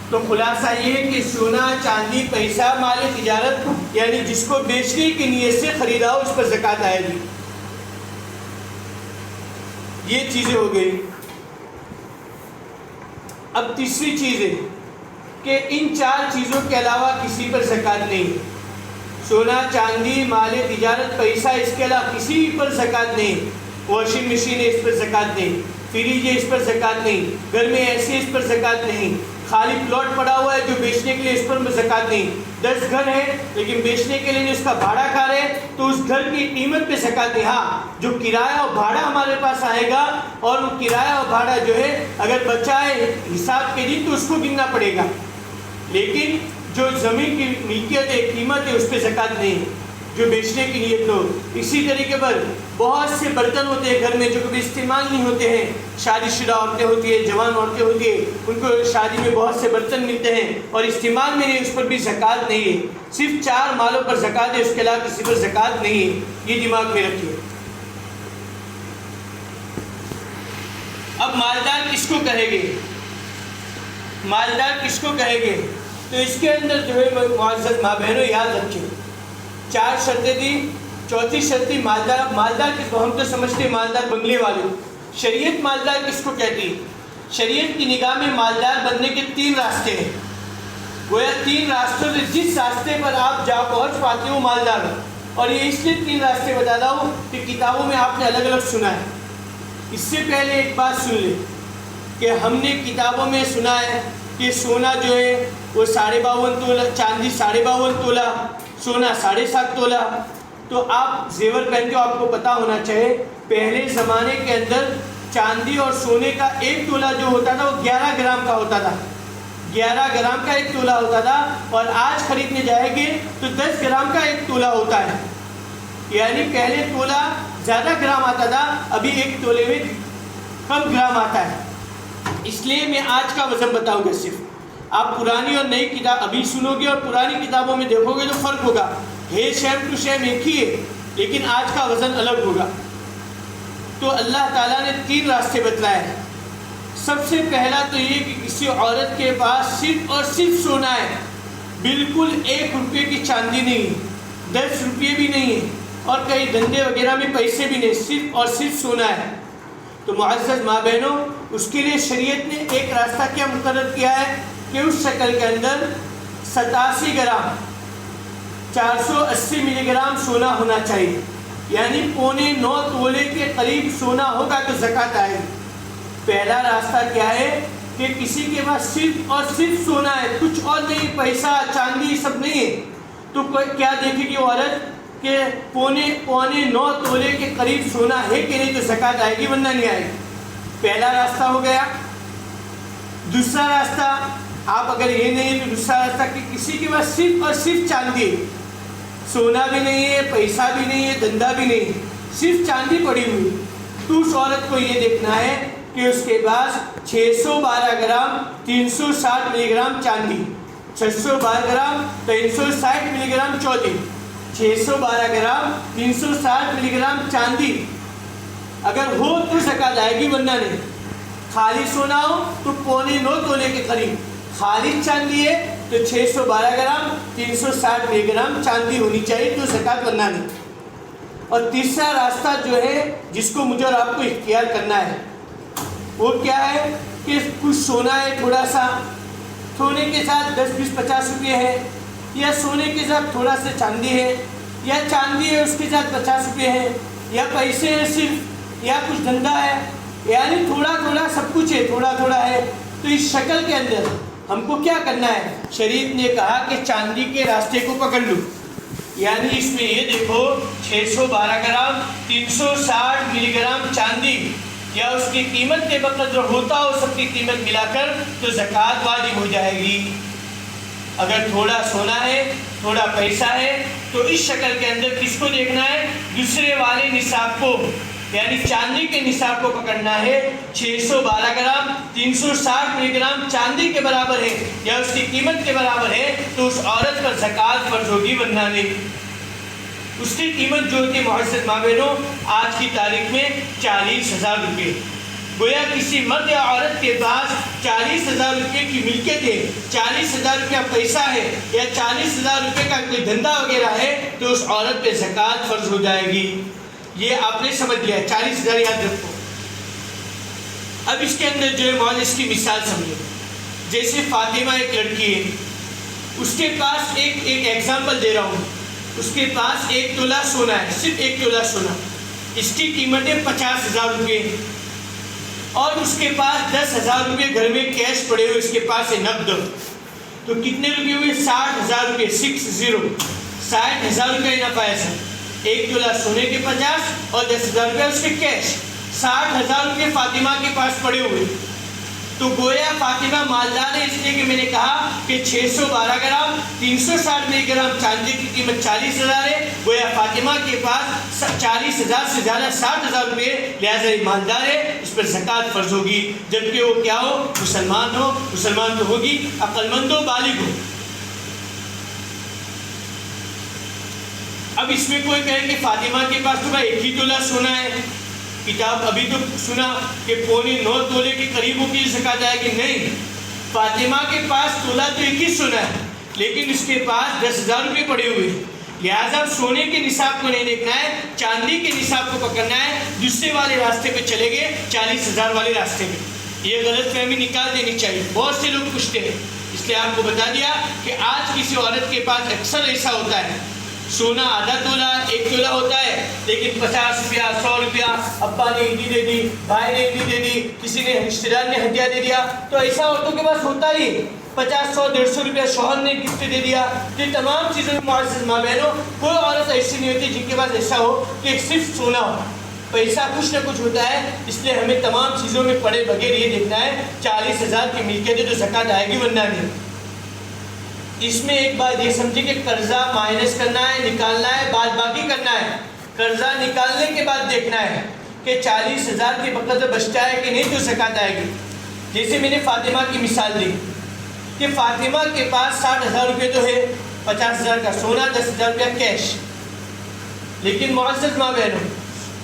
تو خلاصہ یہ ہے کہ سونا چاندی پیسہ مال تجارت یعنی جس کو بیچنے کی نیت سے خریدا ہو اس پر زکوٰۃ آئے گی۔ یہ چیزیں ہو گئی۔ اب تیسری چیز ہے کہ ان 4 چیزوں کے علاوہ کسی پر زکوٰۃ نہیں ہے۔ سونا چاندی مال تجارت پیسہ، اس کے علاوہ کسی پر زکوٰۃ نہیں۔ واشنگ مشین ہے، اس پر زکوٰۃ نہیں۔ فریج ہے، اس پر زکوٰۃ نہیں۔ گھر میں ایسی ہے، اس پر زکوٰۃ نہیں۔ خالی پلاٹ پڑا ہوا ہے جو بیچنے کے لیے، اس پر زکوٰۃ نہیں۔ 10 گھر ہے لیکن بیچنے کے لیے اس کا بھاڑا کار ہے تو اس گھر کی قیمت پہ زکوٰۃ نہیں۔ ہاں، جو کرایہ اور بھاڑا ہمارے پاس آئے گا اور وہ کرایہ اور بھاڑا جو ہے اگر بچا ہے حساب کے دن تو اس کو گننا پڑے گا، لیکن جو زمین کی ملکیت ہے، قیمت ہے، اس پہ زکوٰۃ نہیں ہے۔ جو بیچنے کی نیت ہو. اسی طریقے پر بہت سے برتن ہوتے ہیں گھر میں جو کبھی استعمال نہیں ہوتے ہیں. شادی شدہ عورتیں ہوتی ہیں, جوان عورتیں ہوتی ہیں, ان کو شادی میں بہت سے برتن ملتے ہیں اور استعمال میں نہیں, اس پر بھی زکوٰۃ نہیں ہے. صرف 4 مالوں پر زکوٰۃ ہے, اس کے علاوہ کسی پر زکوٰۃ نہیں ہے. یہ دماغ میں رکھیے. اب مالدار کس کو کہیں گے؟ مالدار کس کو کہیں گے؟ تو اس کے اندر جو ہے معزز ماں بہنوں یاد رکھیں 4 شرطیں دی. چوتھی شرط تھی مالدار. مالدار کس کو؟ ہم تو سمجھتے ہیں مالدار بنگلے والے. شریعت مالدار کس کو کہتی؟ شریعت کی نگاہ میں مالدار بننے کے 3 راستے ہیں. گویا 3 راستوں سے جس راستے پر آپ جا پہنچ پاتے ہو مالدار. اور یہ اس لیے 3 راستے بتاتا ہوں کہ کتابوں میں آپ نے الگ الگ سنا ہے. اس سے پہلے ایک بات سن لیں کہ ہم نے کتابوں میں سنا ہے کہ سونا جو ہے وہ 52.5 تولہ, چاندی 52.5 تولہ, سونا 7.5 تولہ. تو آپ زیور پہنتے ہو, آپ کو پتہ ہونا چاہیے پہلے زمانے کے اندر چاندی اور سونے کا 1 تولہ جو ہوتا تھا وہ 11 گرام کا ہوتا تھا. 11 گرام کا 1 تولہ ہوتا تھا. اور آج خریدنے جائیں گے تو 10 گرام کا 1 تولہ ہوتا ہے. یعنی پہلے تولہ زیادہ گرام آتا تھا, ابھی 1 تولے میں کم گرام آتا ہے. اس لیے میں آج کا وزن بتاؤں گا. صرف آپ پرانی اور نئی کتاب ابھی سنو گے اور پرانی کتابوں میں دیکھو گے تو فرق ہوگا. ہے شیم ٹو شیم ایک ہی ہے, لیکن آج کا وزن الگ ہوگا. تو اللہ تعالیٰ نے 3 راستے بتلائے ہیں. سب سے پہلا تو یہ کہ کسی عورت کے پاس صرف اور صرف سونا ہے, بالکل 1 روپے کی چاندی نہیں, 10 روپے بھی نہیں ہے, اور کئی دھندے وغیرہ میں پیسے بھی نہیں, صرف اور صرف سونا ہے. تو معزز ماں بہنوں, اس کے لیے شریعت نے ایک راستہ کیا مقرر کیا ہے کہ اس شکل کے اندر 87 گرام 480 ملی گرام سونا ہونا چاہیے. یعنی 9.25 تولے کے قریب سونا ہوگا تو زکوٰۃ آئے گی. پہلا راستہ کیا ہے کہ کسی کے پاس صرف اور صرف سونا ہے, کچھ اور نہیں, پیسہ چاندی سب نہیں ہے, تو کیا دیکھے گی عورت کہ 9.25 تولے کے قریب سونا ہے کہ نہیں, تو زکوٰۃ آئے گی ورنہ نہیں آئے گی. پہلا راستہ ہو گیا. دوسرا راستہ, آپ اگر یہ نہیں تو دوسرا راستہ کہ کسی کے پاس صرف اور صرف چاندی ہے, سونا بھی نہیں ہے, پیسہ بھی نہیں ہے, دھندا بھی نہیں ہے, صرف چاندی پڑی ہوئی. تو اس عورت کو یہ دیکھنا ہے کہ اس کے پاس 612 گرام 360 ملی گرام چاندی, 612 گرام 360 ملی گرام چوندی, 612 گرام 360 ملی گرام چاندی اگر ہو تو زکوٰۃ آئے گی ورنہ نہیں. خالی سونا ہو تو 9.25 تولے کے قریب, خالی چاندی ہے تو 612 گرام 360 ملی گرام چاندی ہونی چاہیے تو زکوٰۃ ورنہ نہیں. اور تیسرا راستہ جو ہے جس کو مجھے اور آپ کو اختیار کرنا ہے وہ کیا ہے کہ کچھ سونا ہے, تھوڑا سا سونے کے ساتھ 10, 20, 50 روپے ہے, یا سونے کے ساتھ تھوڑا سا چاندی ہے, یا چاندی ہے اس کے ساتھ 50 روپے ہے, یا پیسے ہیں صرف, یا کچھ دھندا ہے, یعنی تھوڑا تھوڑا سب کچھ ہے, تھوڑا تھوڑا ہے. تو اس شکل کے اندر ہم کو کیا کرنا ہے؟ شریعت نے کہا کہ چاندی کے راستے کو پکڑ لو. یعنی اس میں یہ دیکھو 612 گرام 360 ملی گرام چاندی, یا اس کی قیمت کے بقدر ہوتا ہو سب کی قیمت ملا کر تو زکوٰۃ واجب ہو جائے گی. اگر تھوڑا سونا ہے, تھوڑا پیسہ ہے, تو اس شکل کے اندر کس کو دیکھنا ہے؟ دوسرے والے نصاب کو, یعنی چاندی کے نصاب کو پکڑنا ہے. 612 گرام 360 ملی گرام چاندی کے برابر ہے یا اس کی قیمت کے برابر ہے تو اس عورت پر زکوٰۃ فرض ہوگی ورنہ نہیں. اس کی قیمت جو ہوتی ہے معزز ماں بہنوں آج کی تاریخ میں 40,000 روپے. گویا کسی مرد یا عورت کے پاس 40,000 روپے کی ملکیت ہے, 40,000 روپیہ پیسہ ہے, یا 40,000 روپے کا کوئی دھندا وغیرہ ہے تو اس عورت پہ زکوٰۃ فرض ہو جائے گی. یہ آپ نے سمجھ لیا, 40,000 یاد رکھو. اب اس کے اندر جو ہے معاذ اس کی مثال سمجھو. جیسے فاطمہ ایک لڑکی ہے, اس کے پاس ایک ایگزامپل دے رہا ہوں, اس کے پاس 1 تولہ سونا ہے, صرف 1 تولہ سونا, اس کی قیمت ہے 50,000 روپے, اور اس کے پاس 10,000 روپے گھر میں کیش پڑے ہوئے اس کے پاس ہے نقد. تو کتنے روپے ہوئے؟ 60,000 روپے, 60,000 روپے نفع ہے سر. 1 تولہ سونے کے 50 اور 10,000 روپے اس کے کیش, 60,000 روپے فاطمہ کے پاس پڑے ہوئے. تو گویا فاطمہ مالدار ہے اس لیے کہ میں نے کہا کہ 612 گرام 360 ملی گرام چاندی کی قیمت 40,000 ہے. گویا فاطمہ کے پاس 40,000 سے زیادہ 60,000 روپے، لہٰذا یہ مالدار ہے، اس پر زکوٰۃ فرض ہوگی. جبکہ وہ کیا ہو؟ مسلمان ہو. مسلمان تو ہوگی، عقل مند ہو، بالغ ہو. اب اس میں کوئی کہے کہ فاطمہ کے پاس تو بھائی 1 تولہ سونا ہے. کتاب ابھی تو سنا کہ 9.25 تولے کے قریب کی زکوٰۃ آئے گی. نہیں، فاطمہ کے پاس تولہ تو 1 ہی سونا ہے، لیکن اس کے پاس 10,000 روپے پڑے ہوئے ہیں. لہٰذا سونے کے نصاب کو نہیں دیکھنا ہے، چاندی کے نصاب کو پکڑنا ہے. دوسرے والے راستے پہ چلے گئے، 40,000 والے راستے پہ. یہ غلط فہمی نکال دینی چاہیے. بہت سے لوگ پوچھتے ہیں، اس لیے آپ کو بتا دیا کہ آج کسی عورت کے پاس اکثر ایسا ہوتا ہے، سونا آدھا تولہ 1 تولہ ہوتا ہے، لیکن 50 روپیہ 100 روپیہ ابا نے عیدی دے دی، بھائی نے عیدی دے دی، کسی نے رشتے دار نے ہدیہ دے دیا. تو ایسا عورتوں کے پاس ہوتا ہی 50 100 150 روپیہ شوہر نے گفٹ دے دیا. یہ تمام چیزوں میں معزز ماں بہنوں، کوئی عورت ایسی نہیں ہوتی جن کے پاس ایسا ہو کہ صرف سونا ہو. پیسہ کچھ نہ کچھ ہوتا ہے. اس لیے ہمیں تمام چیزوں میں پڑے بغیر یہ دیکھنا ہے 40,000 کی ملکیت ہے تو زکوٰۃ آئے گی ورنہ نہیں. اس میں ایک بات یہ سمجھے کہ قرضہ مائنس کرنا ہے، نکالنا ہے، بعد باقی کرنا ہے. قرضہ نکالنے کے بعد دیکھنا ہے کہ 40,000 کے بقدر بچتا ہے کہ نہیں تو زکوٰۃ آئے گی. جیسے میں نے فاطمہ کی مثال دی کہ فاطمہ کے پاس 60,000 روپے تو ہے، 50,000 کا سونا، 10,000 روپیہ کیش. لیکن معزز ماں بہنوں،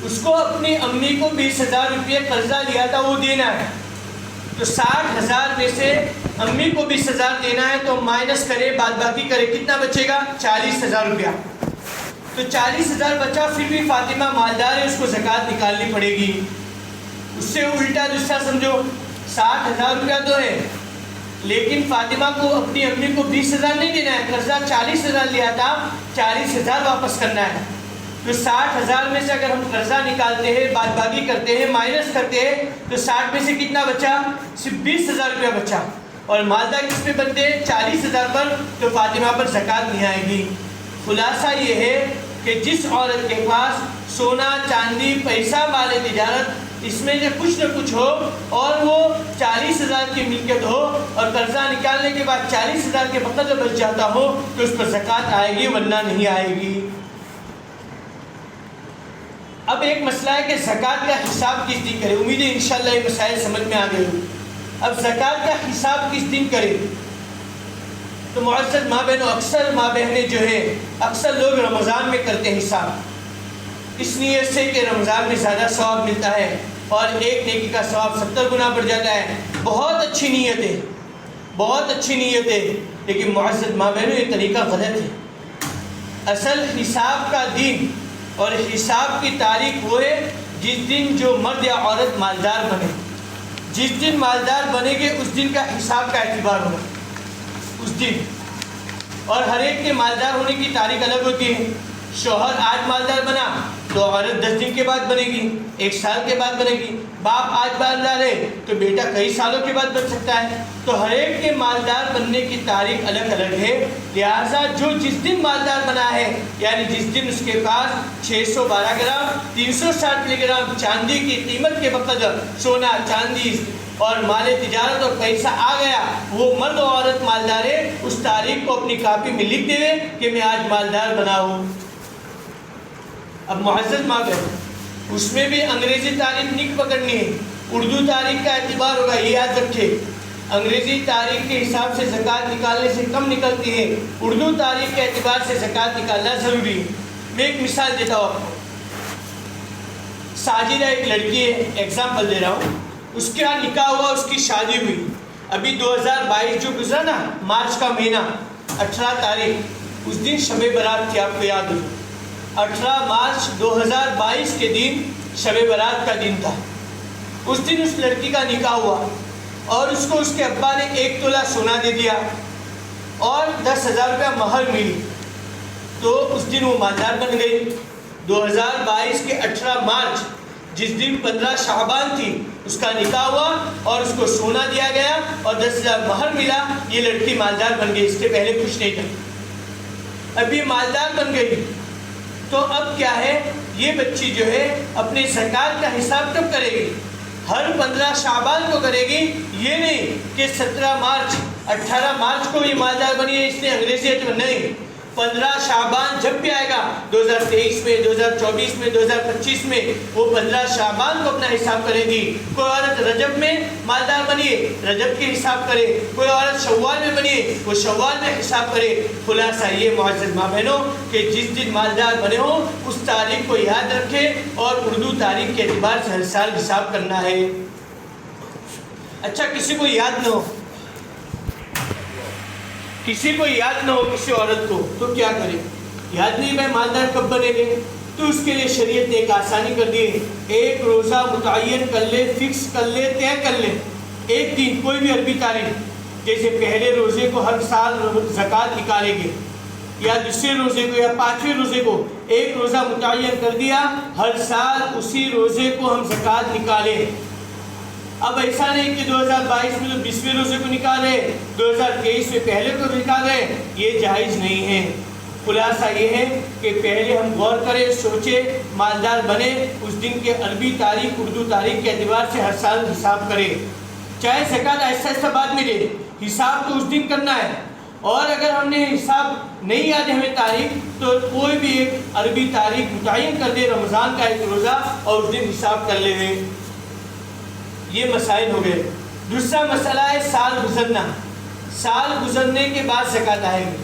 اس کو اپنی امی کو 20,000 روپے قرضہ لیا تھا وہ دینا ہے. تو 60,000 میں سے امی کو 20,000 دینا ہے تو مائنس کرے، بعد باقی کرے، کتنا بچے گا؟ 40,000 روپیہ. تو 40,000 بچا، پھر بھی فاطمہ مالدار ہے، اس کو زکوٰۃ نکالنی پڑے گی. اس سے الٹا دوسرا سمجھو، 60,000 روپیہ تو ہے، لیکن فاطمہ کو اپنی امی کو 20,000 نہیں دینا ہے، قرضہ 40,000 لیا تھا، 40,000 واپس کرنا ہے. تو 60,000 میں سے اگر ہم قرضہ نکالتے ہیں، بعد باقی کرتے ہیں، مائنس کرتے ہیں، تو 60 میں سے کتنا بچا؟ صرف 20,000 روپیہ بچا. اور مالدار کس پہ بنتے ہیں؟ 40,000 پر. تو فاطمہ پر زکوٰۃ نہیں آئے گی. خلاصہ یہ ہے کہ جس عورت کے پاس سونا، چاندی، پیسہ، مال تجارت، اس میں سے کچھ نہ کچھ ہو اور وہ 40,000 کی ملکیت ہو اور قرضہ نکالنے کے بعد 40,000 کے بقدر بچ جاتا ہو تو اس پر زکوٰۃ آئے گی ورنہ نہیں آئے گی. اب ایک مسئلہ ہے کہ زکوٰۃ کا حساب کس دن کرے. امید ہے انشاءاللہ یہ مسائل سمجھ میں آ گئے ہوں. اب زکوٰۃ کا حساب کس دن کرے؟ تو معزز ماں بہنوں، اکثر ماں بہنیں جو ہے، اکثر لوگ رمضان میں کرتے ہیں حساب، اس نیت سے کہ رمضان میں زیادہ ثواب ملتا ہے اور ایک نیکی کا ثواب 70 گنا بڑھ جاتا ہے. بہت اچھی نیت ہے، بہت اچھی نیت ہے، لیکن معزز ماں بہنوں یہ طریقہ غلط ہے. اصل حساب کا دن اور حساب کی تاریخ وہ ہے جس دن جو مرد یا عورت مالدار بنے. جس دن مالدار بنے گے اس دن کا حساب کا اعتبار ہوگا اس دن. اور ہر ایک کے مالدار ہونے کی تاریخ الگ ہوتی ہے. شوہر آج مالدار بنا تو عورت 10 دن کے بعد بنے گی، 1 سال کے بعد بنے گی. باپ آج مالدار ہے تو بیٹا کئی سالوں کے بعد بن سکتا ہے. تو ہر ایک کے مالدار بننے کی تاریخ الگ الگ ہے. لہٰذا جو جس دن مالدار بنا ہے، یعنی جس دن اس کے پاس 612 گرام 360 ملی گرام چاندی کی قیمت کے بقدر سونا، چاندی اور مال تجارت اور پیسہ آ گیا، وہ مرد و عورت مالدار ہے. اس تاریخ کو اپنی کاپی میں لکھ دے کہ میں آج مالدار بنا ہوں. اب معزز ماں بہن، اس میں بھی انگریزی تاریخ نہیں پکڑنی ہے، اردو تاریخ کا اعتبار ہوگا. یہ یاد رکھے، انگریزی تاریخ کے حساب سے زکوٰۃ نکالنے سے کم نکلتی ہے، اردو تاریخ کے اعتبار سے زکوٰۃ نکالنا ضروری ہے. میں ایک مثال دیتا ہوں آپ کو. ساجدہ ایک لڑکی ہے، ایگزامپل دے رہا ہوں. اس کا نکاح ہوا، اس کی شادی ہوئی. ابھی 2022 جو گزرا نا، مارچ کا مہینہ 18 تاریخ، اس دن شب برات تھی. آپ کو یاد ہو، 18 مارچ 2022 کے دن شب برات کا دن تھا. اس دن اس لڑکی کا نکاح ہوا اور اس کو اس کے ابا نے 1 تولہ سونا دے دیا اور 10,000 روپیہ مہر ملی. تو اس دن وہ مالدار بن گئی. 2022 کے 18 مارچ جس دن 15 شعبان تھی، اس کا نکاح ہوا اور اس کو سونا دیا گیا اور 10,000 مہر ملا. یہ لڑکی مالدار بن گئی، اس کے پہلے کچھ نہیں تھا. ابھی مالدار بن گئی تو اب کیا ہے، یہ بچی جو ہے اپنے زکوٰۃ کا حساب کب کرے گی؟ ہر 15 شعبان کو کرے گی، یہ نہیں کہ 17 مارچ 18 مارچ کو یہ مالدار بنی ہے اس نے انگریزی اعتبار، نہیں، 15 شعبان جب بھی آئے گا 2023 میں، 2024 میں، 2025 میں، وہ 15 شعبان کو اپنا حساب کرے گی۔ کوئی عورت رجب میں مالدار بنی ہے، رجب کی حساب کرے، کوئی عورت شوال میں بنی ہے، وہ شوال میں حساب کرے۔ خلاصہ یہ معزز ماں بہنوں کہ جس دن مالدار بنے ہو اس تاریخ کو یاد رکھے اور اردو تاریخ کے اعتبار سے ہر سال حساب کرنا ہے۔ اچھا کسی کو یاد نہ ہو، کسی کو یاد نہ ہو کسی عورت کو، تو کیا کرے؟ یاد نہیں میں مالدار کب بنے گے؟ تو اس کے لیے شریعت نے ایک آسانی کر دی ہے، ایک روزہ متعین کر لے، فکس کر لے، طے کر لے، ایک دن کوئی بھی عربی تاریخ، جیسے پہلے روزے کو ہر سال زکوٰۃ نکالیں گے، یا دوسرے روزے کو یا 5ویں روزے کو ایک روزہ متعین کر دیا، ہر سال اسی روزے کو ہم زکوٰۃ نکالیں۔ اب ایسا نہیں کہ 2022 میں تو 20ویں روزے کو نکالے، 2023 میں پہلے کو نکالے، یہ جائز نہیں ہے۔ خلاصہ یہ ہے کہ پہلے ہم غور کریں، سوچے، مالدار بنے، اس دن کے عربی تاریخ اردو تاریخ کے اعتبار سے ہر سال حساب کرے، چاہے زکوٰۃ آہستہ آہستہ بعد میں دے، حساب تو اس دن کرنا ہے۔ اور اگر ہم نے حساب نہیں یاد ہے ہمیں تاریخ، تو کوئی بھی ایک عربی تاریخ متعین کر دے، رمضان کا ایک روزہ، اور اس دن حساب کر لے۔ یہ مسائل ہو گئے۔ دوسرا مسئلہ ہے سال گزرنا، سال گزرنے کے بعد زکوٰۃ آئے گی،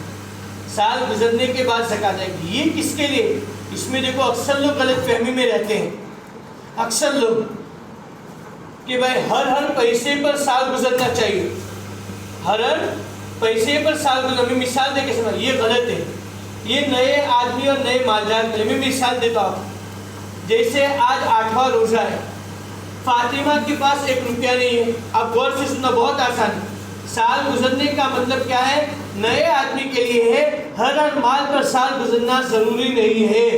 سال گزرنے کے بعد زکوٰۃ آئے گی۔ یہ کس کے لیے؟ اس میں دیکھو اکثر لوگ غلط فہمی میں رہتے ہیں، اکثر لوگ کہ بھائی ہر پیسے پر سال گزرنا چاہیے، ہر پیسے پر سال گزرنا۔ میں مثال دے کے سمجھ، یہ غلط ہے۔ یہ نئے آدمی اور نئے مالدار کے لیے میں مثال دیتا ہوں۔ جیسے آج 8واں روزہ ہے، فاطمہ کے پاس 1 روپیہ نہیں ہے، اب غور سے سننا، بہت آسان ہے۔ سال گزرنے کا مطلب کیا ہے؟ نئے آدمی کے لیے ہے ہر مال پر سال گزرنا ضروری نہیں ہے۔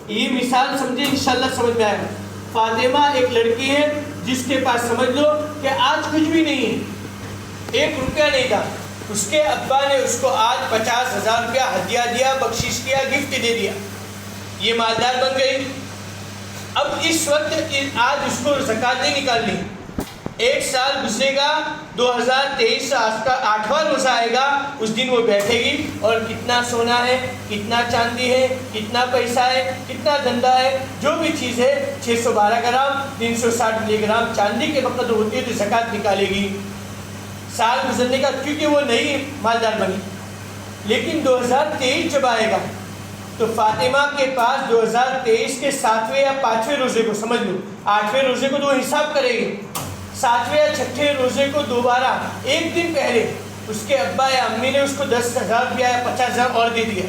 یہ مثال سمجھے، انشاءاللہ سمجھ میں آئے گا۔ فاطمہ ایک لڑکی ہے جس کے پاس سمجھ لو کہ آج کچھ بھی نہیں ہے، 1 روپیہ نہیں تھا، اس کے ابا نے اس کو آج 50,000 روپیہ ہدیہ دیا، بخشش کیا، گفٹ دے دیا، یہ مالدار بن گئی۔ اب اس وقت آج اس کو زکوٰۃ نہیں نکالنی، 1 سال گزرے گا، 2023 کا 8واں روزہ آئے گا، اس دن وہ بیٹھے گی اور کتنا سونا ہے، کتنا چاندی ہے، کتنا پیسہ ہے، کتنا دھندا ہے، جو بھی چیز ہے، 612 گرام 360 ملی گرام چاندی کے وقت ہوتی ہے تو زکوٰۃ نکالے گی سال گزرنے کا، کیونکہ وہ نئی مالدار بنی۔ لیکن 2023 جب آئے گا تو فاطمہ کے پاس 2023 کے 7ویں یا 5ویں روزے کو، سمجھ لو 8ویں روزے کو تو وہ حساب کرے گی، 7ویں یا 6ٹھے روزے کو دوبارہ 1 دن پہلے اس کے ابا یا امی نے اس کو 10,000 روپیہ یا 50,000 اور دے دیا۔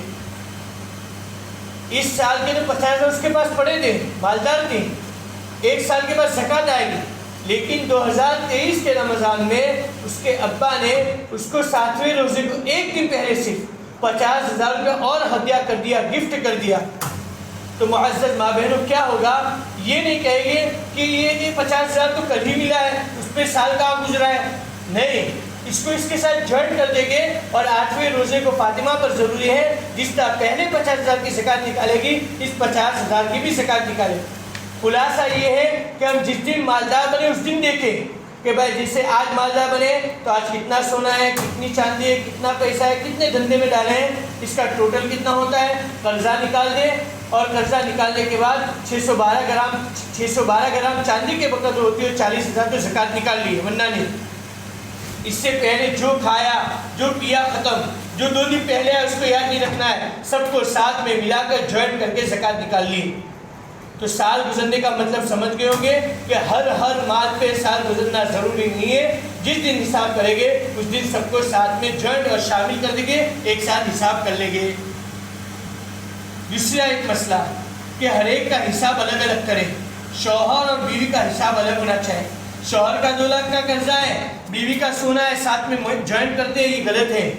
اس سال کے تو 50,000 اس کے پاس پڑے تھے، مالدار تھے، 1 سال کے بعد زکوٰۃ آئے گی۔ لیکن 2023 کے رمضان میں اس کے ابا نے اس کو 7ویں روزے کو 1 دن پہلے صرف 50,000 روپیہ اور ہدیہ کر دیا، گفٹ کر دیا۔ تو معزز ماں بہنوں کیا ہوگا؟ یہ نہیں کہیں گے کہ یہ 50,000 تو کل ہی ملا ہے، اس پہ سال کہاں گزرا ہے، نہیں، اس کو اس کے ساتھ جوائن کر دیں گے۔ اور 8ویں روزے کو فاطمہ پر ضروری ہے، جس طرح پہلے 50,000 کی زکوٰۃ نکالے گی، اس 50,000 کی بھی زکوٰۃ نکالے۔ خلاصہ یہ ہے کہ ہم جس دن مالدار بنے اس دن دیکھیں کہ بھائی جیسے آج مالدار بنے تو آج کتنا سونا ہے، کتنی چاندی ہے، کتنا پیسہ ہے، کتنے دھندے میں ڈالے ہیں، اس کا ٹوٹل کتنا ہوتا ہے، قرضہ نکال دیں، اور قرضہ نکالنے کے بعد 612 گرام چاندی کے وقت ہوتی ہے 40,000 تو زکوٰۃ نکال لی ہے، ورنہ نہیں۔ اس سے پہلے جو کھایا، جو پیا ختم، جو 2 دن پہلے ہے اس کو یاد نہیں رکھنا ہے، سب کو ساتھ میں ملا کر جوائن کر کے زکوٰۃ نکال لی۔ تو سال گزرنے کا مطلب سمجھ گئے ہوں گے کہ ہر مال پہ سال گزرنا ضروری نہیں ہے، جس دن حساب کریں گے اس دن سب کو ساتھ میں جوائنٹ اور شامل کر دیں گے، ایک ساتھ حساب کر لیں گے۔ دوسرا ایک مسئلہ کہ ہر ایک کا حساب الگ الگ کریں، شوہر اور بیوی کا حساب الگ ہونا چاہیے۔ شوہر کا 2 لاکھ کا قرضہ ہے، بیوی کا سونا ہے، ساتھ میں جوائنٹ کرتے ہیں، یہ غلط ہے۔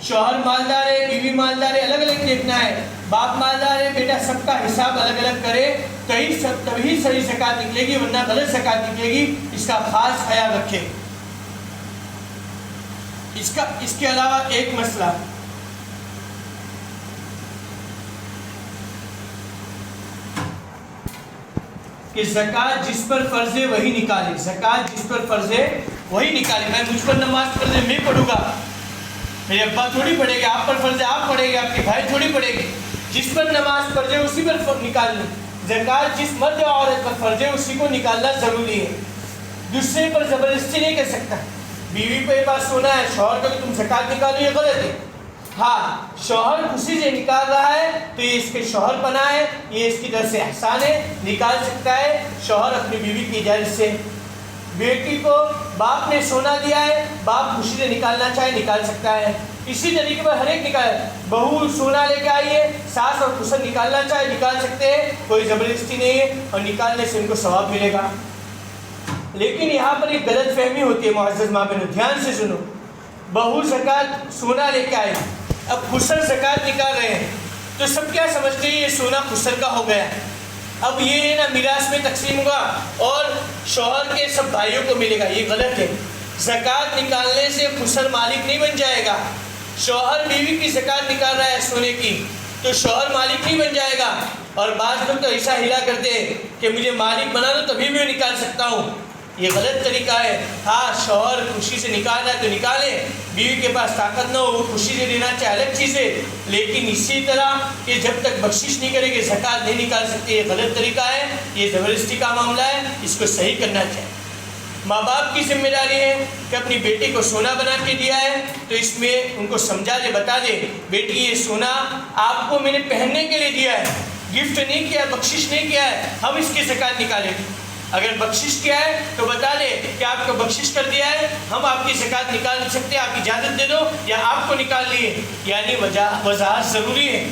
شوہر مالدار ہے، بیوی مالدار ہے، الگ الگ دیکھنا ہے۔ باپ مالدار ہے، بیٹا سب کا حساب الگ الگ کرے، تبھی صحیح زکوٰۃ نکلے گی، ورنہ غلط زکوٰۃ نکلے گی، اس کا خاص خیال رکھے۔ اس کے علاوہ ایک مسئلہ کہ زکوٰۃ جس پر فرض ہے وہی نکالے، زکوٰۃ جس پر فرض ہے وہی نکالے۔ میں مجھ پر نماز فرض ہے میں پڑھوں گا، میرے ابا تھوڑی پڑھے گے، آپ پر فرض ہے آپ پڑھیں گے، آپ کے بھائی تھوڑی پڑھیں گے۔ جس پر نماز فرض ہے اسی پر نکالنا۔ زکوٰۃ جس مرد یا عورت پر فرض ہے اسی کو نکالنا ضروری ہے، دوسرے پر زبردستی نہیں کر سکتا۔ بیوی پہ یہ بات سنا ہے شوہر کا کہ تم زکوٰۃ نکالو، یہ غلط ہے۔ ہاں شوہر خوشی سے نکال رہا ہے تو یہ اس کے شوہر پناہ ہے، یہ اس کی طرف سے احسان ہے، نکال سکتا ہے شوہر اپنی بیوی کی اجازت سے۔ بیٹی کو باپ نے سونا دیا ہے، باپ خوشی سے نکالنا چاہے نکال سکتا ہے۔ اسی طریقے پر ہر ایک نکال، بہو سونا لے کے آئی ہے، ساس اور خسر نکالنا چاہے نکال سکتے ہیں، کوئی زبردستی نہیں ہے، اور نکالنے سے ان کو ثواب ملے گا۔ لیکن یہاں پر ایک غلط فہمی ہوتی ہے معزز ماں بہنوں، دھیان سے سنو۔ بہو زکوٰۃ سونا لے کے آئے، اب خسر زکوٰۃ نکال رہے ہیں تو سب کیا سمجھتے ہیں یہ سونا خسر کا ہو گیا، اب یہ نا میراث میں تقسیم ہوگا اور شوہر کے سب بھائیوں کو ملے گا، یہ غلط ہے۔ زکوٰۃ نکالنے سے خسر مالک نہیں بن جائے گا۔ شوہر بیوی کی زکوٰۃ نکال رہا ہے سونے کی تو شوہر مالک نہیں بن جائے گا، اور بعض لوگ تو ایسا ہلا کرتے ہیں کہ مجھے مالک بنا دو تبھی میں نکال سکتا ہوں، یہ غلط طریقہ ہے۔ ہاں شوہر خوشی سے نکال رہا ہے تو نکالے، بیوی کے پاس طاقت نہ ہو وہ خوشی سے دینا چاہے الگ چیز ہے، لیکن اسی طرح کہ جب تک بخشش نہیں کرے گی زکوٰۃ نہیں نکال سکتے، یہ غلط طریقہ ہے، یہ زبردستی کا معاملہ ہے، اس کو صحیح کرنا چاہیے۔ ماں باپ کی ذمہ داری ہے کہ اپنی بیٹی کو سونا بنا کے دیا ہے تو اس میں ان کو سمجھا دے، بتا دے بیٹی یہ سونا آپ کو میں نے پہننے کے لیے دیا ہے، گفٹ نہیں کیا، بخشش نہیں کیا ہے، ہم اس کی زکوٰۃ نکالیں۔ اگر بخشش کیا ہے تو بتا دے کہ آپ کو بخشش کر دیا ہے، ہم آپ کی زکوٰۃ نکال سکتے ہیں، آپ اجازت دے دو یا آپ کو نکال لیے، یعنی وضاحت ضروری ہے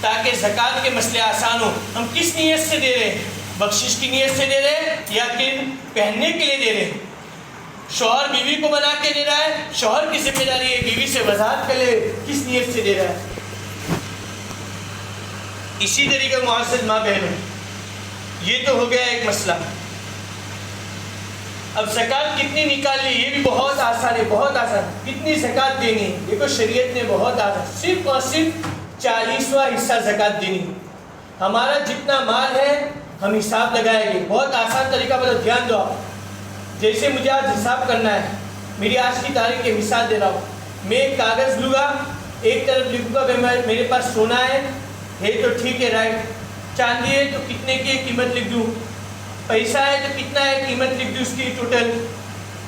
تاکہ زکوٰۃ کے مسئلے آسان ہو۔ ہم کس نیت سے دے رہے ہیں، بخشش کی نیت سے دے رہے ہیں یا پھر پہننے کے لیے دے رہے ہیں؟ شوہر بیوی کو بنا کے دے رہا ہے، شوہر کی ذمہ داری ہے بیوی سے وضاحت کر لے کس نیت سے دے رہا ہے۔ اسی طریقے معزز ماں بہنوں، یہ تو ہو گیا ایک مسئلہ۔ اب زکوٰۃ کتنی نکالنی یہ بھی بہت آسان ہے، بہت آسان۔ کتنی زکوٰۃ دینی ہے دیکھو شریعت نے بہت آسان، صرف اور صرف 40واں حصہ زکوٰۃ دینی ہے۔ ہمارا جتنا مال ہے ہم حساب لگائیں گے، بہت آسان طریقہ بتا، دھیان دو آپ۔ جیسے مجھے آج حساب کرنا ہے، میری آج کی تاریخ کی مثال دے رہا ہوں، میں ایک کاغذ لوں گا، ایک طرف لکھوں گا میرے پاس سونا ہے تو ٹھیک ہے رائٹ، چاندی ہے تو کتنے کی قیمت لکھ دوں، پیسہ ہے تو کتنا ہے قیمت لکھ دوں اس کی ٹوٹل،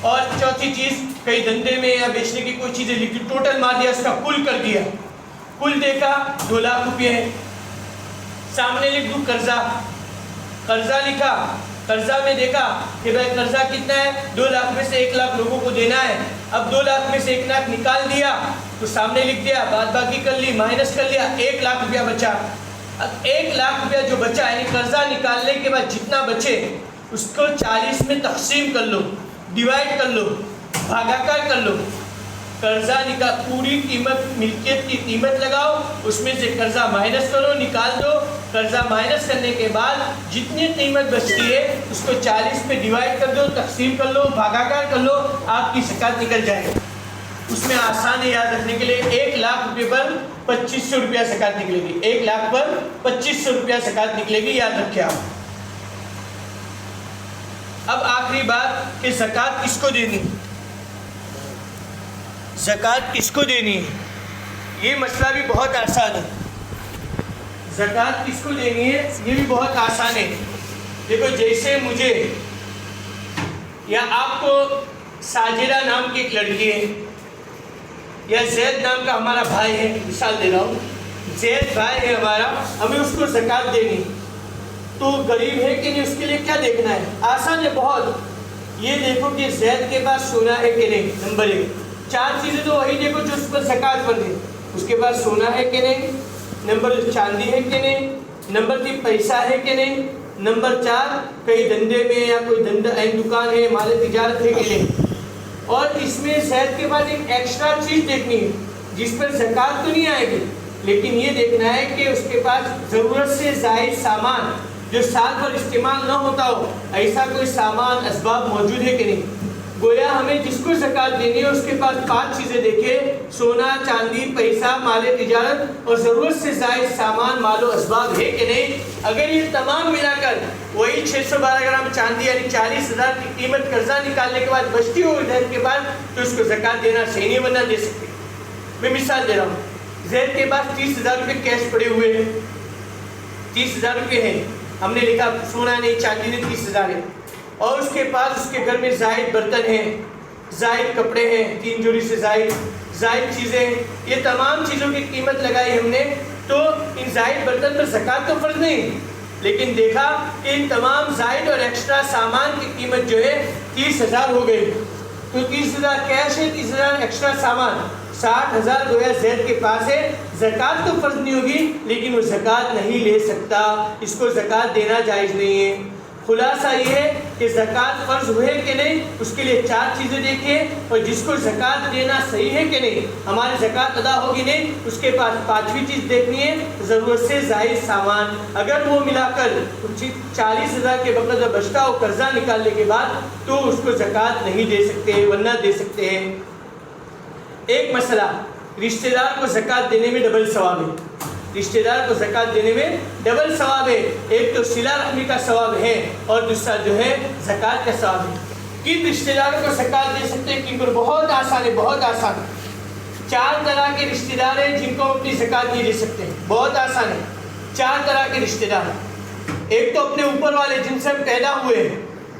اور چوتھی چیز کئی دھندے میں یا بیچنے کی کوئی چیزیں لکھ دوں، ٹوٹل مار دیا، اس کا کل کر دیا، کل دیکھا 2 لاکھ روپے ہے، سامنے لکھ دوں قرضہ، قرضہ لکھا، قرضہ میں دیکھا کہ بھائی قرضہ کتنا ہے، 2 لاکھ میں سے 1 لاکھ لوگوں کو دینا ہے، اب 2 لاکھ میں سے 1 لاکھ نکال دیا تو سامنے لکھ دیا، بعد باقی کر لی، مائنس کر لیا، 1 لاکھ روپیہ بچا۔ اب 1 لاکھ روپیہ جو بچا یعنی قرضہ نکالنے کے بعد جتنا بچے اس کو 40 میں تقسیم کر لو، ڈیوائڈ کر لو، بھاگاکار کر لو، قرضہ نکال پوری قیمت ملکیت کی قیمت لگاؤ، اس میں سے قرضہ مائنس کرو، نکال دو، قرضہ مائنس کرنے کے بعد جتنی قیمت بچتی ہے اس کو 40 پہ ڈیوائڈ کر دو، تقسیم کر لو، بھاگاکار کر لو، آپ کی زکوٰۃ نکل جائے گی۔ اس میں آسان ہے یاد رکھنے کے لیے، 1 لاکھ روپے پر 2500 روپیہ زکوٰۃ نکلے گی، 1 لاکھ پر 2500 روپیہ زکوٰۃ نکلے گی، یاد رکھیں آپ۔ اب آخری بات کہ زکوٰۃ کس کو دینی، زکوٰۃ کس کو دینی ہے، یہ مسئلہ بھی بہت آسان ہے۔ زکوٰۃ کس کو دینی ہے یہ بھی بہت آسان ہے۔ دیکھو جیسے مجھے یا آپ کو ساجرہ نام کی ایک لڑکی ہے یا زید نام کا ہمارا بھائی ہے، مثال دے رہا ہوں، زید بھائی ہے ہمارا، ہمیں اس کو زکوٰۃ دینی، تو غریب ہے کہ نہیں اس کے لیے کیا دیکھنا ہے، آسان ہے بہت۔ یہ دیکھو کہ زید کے پاس سونا ہے کہ نہیں، نمبر 1، 4 چیزیں تو وہی دیکھو جو اس پر زکوٰۃ پر دے، اس کے پاس سونا ہے کہ نہیں، نمبر 2 چاندی ہے کہ نہیں، نمبر 3 پیسہ ہے کہ نہیں، نمبر 4 کئی دھندے میں یا کوئی دھندا دکان ہے، مال تجارت ہے کہ نہیں۔ اور اس میں زید کے بعد ایک ایکسٹرا چیز دیکھنی ہے جس پر زکوٰۃ تو نہیں آئے گی، لیکن یہ دیکھنا ہے کہ اس کے پاس ضرورت سے زائد سامان جو سال پر استعمال نہ ہوتا ہو، ایسا کوئی سامان اسباب موجود ہے کہ نہیں۔ گویا ہمیں جس کو زکوٰۃ دینی ہے اس کے پاس 5 چیزیں دیکھے: سونا، چاندی، پیسہ، مال تجارت اور ضرورت سے زائد سامان، مال و اسباب ہے کہ نہیں؟ اگر یہ تمام ملا کر وہی 612 گرام چاندی یعنی 40,000 کی قیمت قرضہ نکالنے کے بعد بچتی ہو زید کے بعد، تو اس کو زکوٰۃ دینا صحیح نہیں، ورنہ دے سکتے۔ میں مثال دے رہا ہوں، زید کے پاس 30,000 روپے کیش پڑے ہوئے ہیں، 30,000 روپے ہیں، ہم نے لکھا سونا نہیں چاندی نہیں 30,000 ہے، اور اس کے پاس اس کے گھر میں زائد برتن ہیں، زائد کپڑے ہیں، 3 جوڑی سے زائد چیزیں ہیں، یہ تمام چیزوں کی قیمت لگائی ہم نے، تو ان زائد برتن پر زکوٰۃ تو فرض نہیں، لیکن دیکھا کہ ان تمام زائد اور ایکسٹرا سامان کی قیمت جو ہے 30,000 ہو گئی، تو 30,000 کیش ہے، 30,000 ایکسٹرا سامان، 60,000 گویا زید کے پاس ہے۔ زکوٰۃ تو فرض نہیں ہوگی لیکن وہ زکوٰۃ نہیں لے سکتا، اس کو زکوٰۃ دینا جائز نہیں ہے۔ خلاصہ یہ ہے کہ زکوٰۃ فرض ہوئے کہ نہیں، اس کے لیے 4 چیزیں دیکھیں، اور جس کو زکوٰۃ دینا صحیح ہے کہ نہیں، ہماری زکوٰۃ ادا ہوگی نہیں، اس کے پاس 5ویں چیز دیکھنی ہے، ضرورت سے زائد سامان، اگر وہ ملا کر 40,000 کے بقدر بچتا ہو قرضہ نکالنے کے بعد، تو اس کو زکوٰۃ نہیں دے سکتے، ورنہ دے سکتے ہیں۔ ایک مسئلہ، رشتہ دار کو زکوٰۃ دینے میں ڈبل ثواب ہے، رشتہ دار کو زکوٰۃ دینے میں ڈبل ثواب ہے، ایک تو صلہ رحمی کا ثواب ہے اور دوسرا جو ہے زکوٰۃ کا ثواب ہے۔ کن رشتہ داروں کو زکوٰۃ دے سکتے ہیں، کن کو؟ بہت آسان ہے، بہت آسان۔ 4 طرح کے رشتہ دار ہیں جن کو ہم اپنی زکوٰۃ نہیں دے سکتے ہیں، بہت آسان ہے۔ 4 طرح کے رشتہ دار، ایک تو اپنے اوپر والے جن سے ہم پیدا ہوئے ہیں،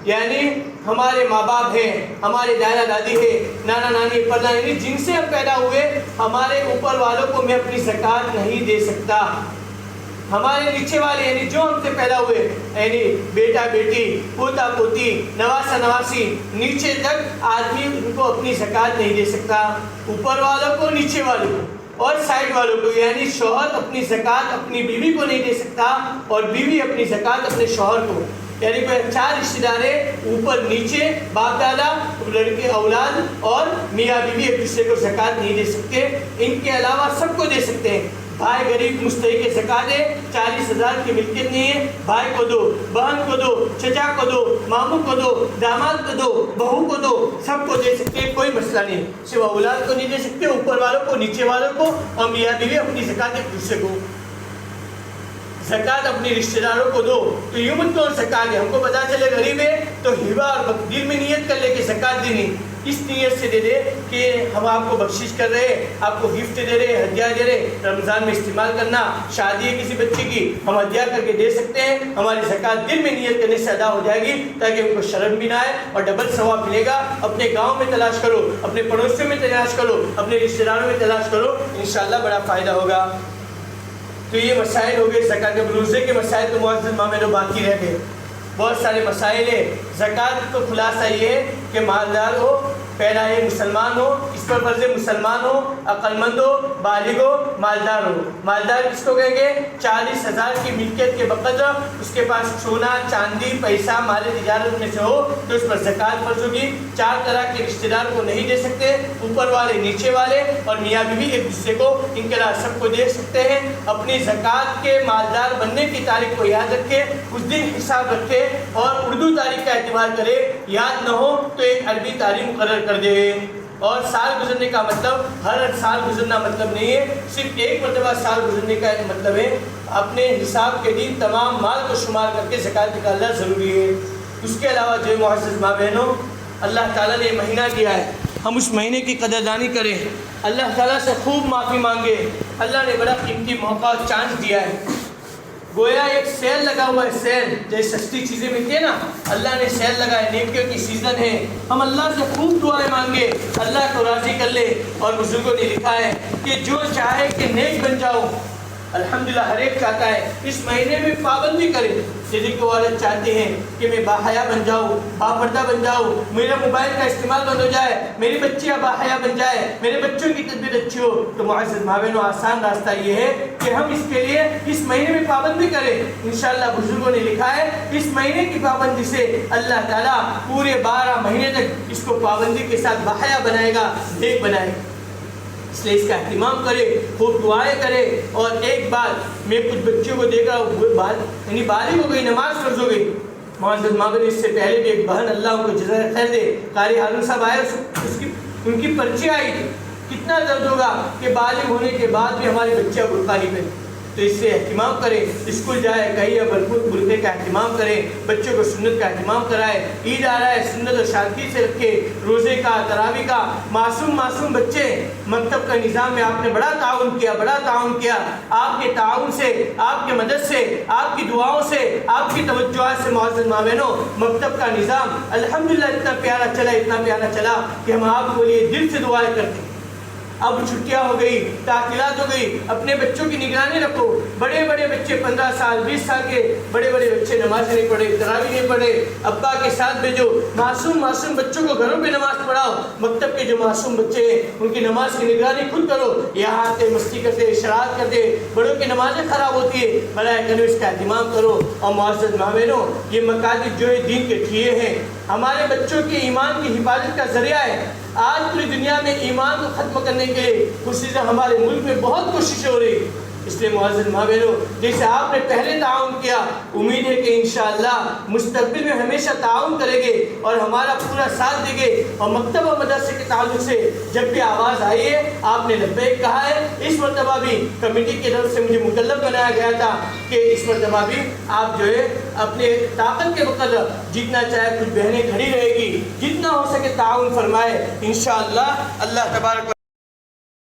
یعنی ہمارے ماں باپ ہیں، ہمارے دادا دادی ہیں، نانا نانی، پردادا، جن سے ہم پیدا ہوئے، ہمارے اوپر والوں کو میں اپنی زکوٰۃ نہیں دے سکتا۔ ہمارے نیچے والے یعنی جو ہم سے پیدا ہوئے، یعنی بیٹا بیٹی، پوتا پوتی، نواسا نواسی، نیچے تک آدمی ان کو اپنی زکوٰۃ نہیں دے سکتا، اوپر والوں کو، نیچے والوں کو اور سائڈ والوں کو، یعنی شوہر اپنی زکوٰۃ اپنی بیوی کو نہیں دے سکتا اور بیوی اپنی زکوٰۃ اپنے شوہر کو، یعنی 4 رشتہ دار ہیں، اوپر نیچے، باپ دادا، لڑکے اولاد اور میاں بیوی ایک دوسرے کو زکوٰۃ نہیں دے سکتے۔ ان کے علاوہ سب کو دے سکتے ہیں۔ بھائی غریب مستحق زکوٰۃ ہے، 40,000 کی ملکیت نہیں ہے، بھائی کو دو، بہن کو دو، چچا کو دو، ماموں کو دو، داماد کو دو، بہو کو دو، سب کو دے سکتے ہیں، کوئی مسئلہ نہیں، صرف اولاد کو نہیں دے سکتے، اوپر والوں کو، نیچے والوں کو، اور میاں بیوی اپنی زکوٰۃ ایک دوسرے کو۔ زکوٰۃ اپنے رشتہ داروں کو دو، تو یوں مت کون زکوٰۃ ہے، ہم کو پتا چلے غریب ہے تو ہبہ اور دل میں نیت کر لے کہ زکوٰۃ دینی، اس نیت سے دے دے کہ ہم آپ کو بخشش کر رہے ہیں، آپ کو گفٹ دے رہے، ہدیہ دے رہے، رمضان میں استعمال کرنا، شادی ہے کسی بچے کی ہم ہدیہ کر کے دے سکتے ہیں، ہماری زکوٰۃ دل میں نیت کرنے سے ادا ہو جائے گی تاکہ ان کو شرم بھی نہ آئے اور ڈبل ثواب ملے گا۔ اپنے گاؤں میں تلاش کرو، اپنے پڑوسیوں میں تلاش کرو، اپنے رشتہ داروں میں تلاش کرو، انشاءاللہ بڑا فائدہ ہوگا۔ تو یہ مسائل ہو گئے زکوٰۃ کے، روزے کے مسائل تو معزز مامنوں باقی رہ گئے، بہت سارے مسائل ہیں۔ زکوٰۃ کا خلاصہ یہ ہے کہ مالدار ہو، پہلا ہے مسلمان ہو، اس پر فرض مسلمان ہو، عقل مند ہو، بالغ ہو، مالدار ہو۔ مالدار کس کو کہیں گے؟ 40,000 کی ملکیت کے بقدر اس کے پاس سونا، چاندی، پیسہ، مال تجارت میں سے ہو تو اس پر زکوٰۃ فرض ہوگی۔ 4 طرح کے رشتہ دار کو نہیں دے سکتے، اوپر والے، نیچے والے اور میاں بیوی ایک دوسرے کو، ان کے علاوہ سب کو دے سکتے ہیں۔ اپنی زکوٰۃ کے مالدار بننے کی تاریخ کو یاد رکھے، اس دن حساب رکھے اور اردو تاریخ کا اعتبار کرے، یاد نہ ہو تو ایک عربی تاریخ مقرر کر دے۔ اور سال گزرنے کا مطلب ہر سال گزرنا مطلب نہیں ہے، صرف ایک مرتبہ سال گزرنے کا مطلب ہے اپنے حساب کے دن تمام مال کو شمار کر کے زکوٰۃ نکالنا ضروری ہے۔ اس کے علاوہ جو معزز ماں بہنوں، اللہ تعالیٰ نے مہینہ دیا ہے، ہم اس مہینے کی قدردانی کریں، اللہ تعالیٰ سے خوب معافی مانگے، اللہ نے بڑا قیمتی موقع اور چانس دیا ہے۔ گویا ایک سیل لگا ہوا ہے، سیل جیسے سستی چیزیں ملتی ہیں نا، اللہ نے سیل لگا ہے، نیکیوں کی سیزن ہے، ہم اللہ سے خوب دعائیں مانگے، اللہ کو راضی کر لے۔ اور بزرگوں نے لکھا ہے کہ جو چاہے کہ نیک بن جاؤ، الحمدللہ ہر ایک چاہتا ہے اس مہینے میں پابندی کرے۔ جیسے کہ والد چاہتے ہیں کہ میں باحیا بن جاؤں، باپردہ بن جاؤں، میرا موبائل کا استعمال بند ہو جائے، میری بچیاں باحیا بن جائے، میرے بچوں کی تربیت اچھی ہو، تو معزز ماں بہنوں آسان راستہ یہ ہے کہ ہم اس کے لیے اس مہینے میں پابندی کریں۔ انشاءاللہ بزرگوں نے لکھا ہے اس مہینے کی پابندی سے اللہ تعالیٰ پورے 12 مہینے تک اس کو پابندی کے ساتھ باحیا بنائے گا، نیک بنائے گا۔ اس لیے اس کا اہتمام کرے، خوب دعائیں کرے۔ اور ایک بات میں کچھ بچوں کو دیکھا، یعنی بالغ ہو گئی، نماز فرض ہو گئی، معزز مابر اس سے پہلے بھی ایک بہن اللہ ان کو جزائے خیر دے، قاری ہارون صاحب آئے، ان کی پرچی آئی تھی. کتنا درد ہوگا کہ بالغ ہونے کے بعد بھی ہمارے بچے برقع نہیں پہنتے. تو اس سے اہتمام کریں، اسکول جائے کہیں بھرپور برقعے کا اہتمام کریں، بچوں کو سنت کا اہتمام کرائے. عید آ رہا ہے، سنت اور شادی سے رکھے، روزے کا، تراویح کا. معصوم بچے، مکتب کا نظام میں آپ نے بڑا تعاون کیا. آپ کے تعاون سے، آپ کے مدد سے، آپ کی دعاؤں سے، آپ کی توجہات سے معزز ماں بہنوں مکتب کا نظام الحمدللہ اتنا پیارا چلا کہ ہم آپ کو لیے دل سے دعائیں کرتے ہیں. اب چھٹیاں ہو گئی، تعطیلات ہو گئی، اپنے بچوں کی نگرانی رکھو. بڑے بچے 15 سال 20 سال کے بڑے بچے نماز نہیں پڑھے، تراویح نہیں پڑھے، ابا کے ساتھ بھیجو. معصوم بچوں کو گھروں پہ نماز پڑھاؤ. مکتب کے جو معصوم بچے ہیں ان کی نماز کی نگرانی خود کرو. یہاں آتے مستی کرتے، شرارت کرتے، بڑوں کی نمازیں خراب ہوتی ہے، برائے کرو اس کا اہتمام کرو. اور معزز ماں بہنوں یہ مقاصد جو ہے دین کے ٹھیے ہیں، ہمارے بچوں کے ایمان کی حفاظت کا ذریعہ ہے. آج پوری دنیا میں ایمان کو ختم کرنے کے لیے خصوصاً ہمارے ملک میں بہت کوششیں ہو رہی. اس لیے معزز ماں بہنوں جیسے آپ نے پہلے تعاون کیا، امید ہے کہ انشاءاللہ مستقبل میں ہمیشہ تعاون کریں گے اور ہمارا پورا ساتھ دیں گے. اور مکتب و مدرسے کے تعلق سے جب بھی آواز آئی ہے آپ نے لبیک کہا ہے. اس مرتبہ بھی کمیٹی کی طرف سے مجھے مکلف بنایا گیا تھا کہ اس مرتبہ بھی آپ جو ہے اپنے طاقت کے مقدر جتنا چاہے کچھ بہنیں کھڑی رہے گی، جتنا ہو سکے تعاون فرمائے. انشاءاللہ اللہ تبارک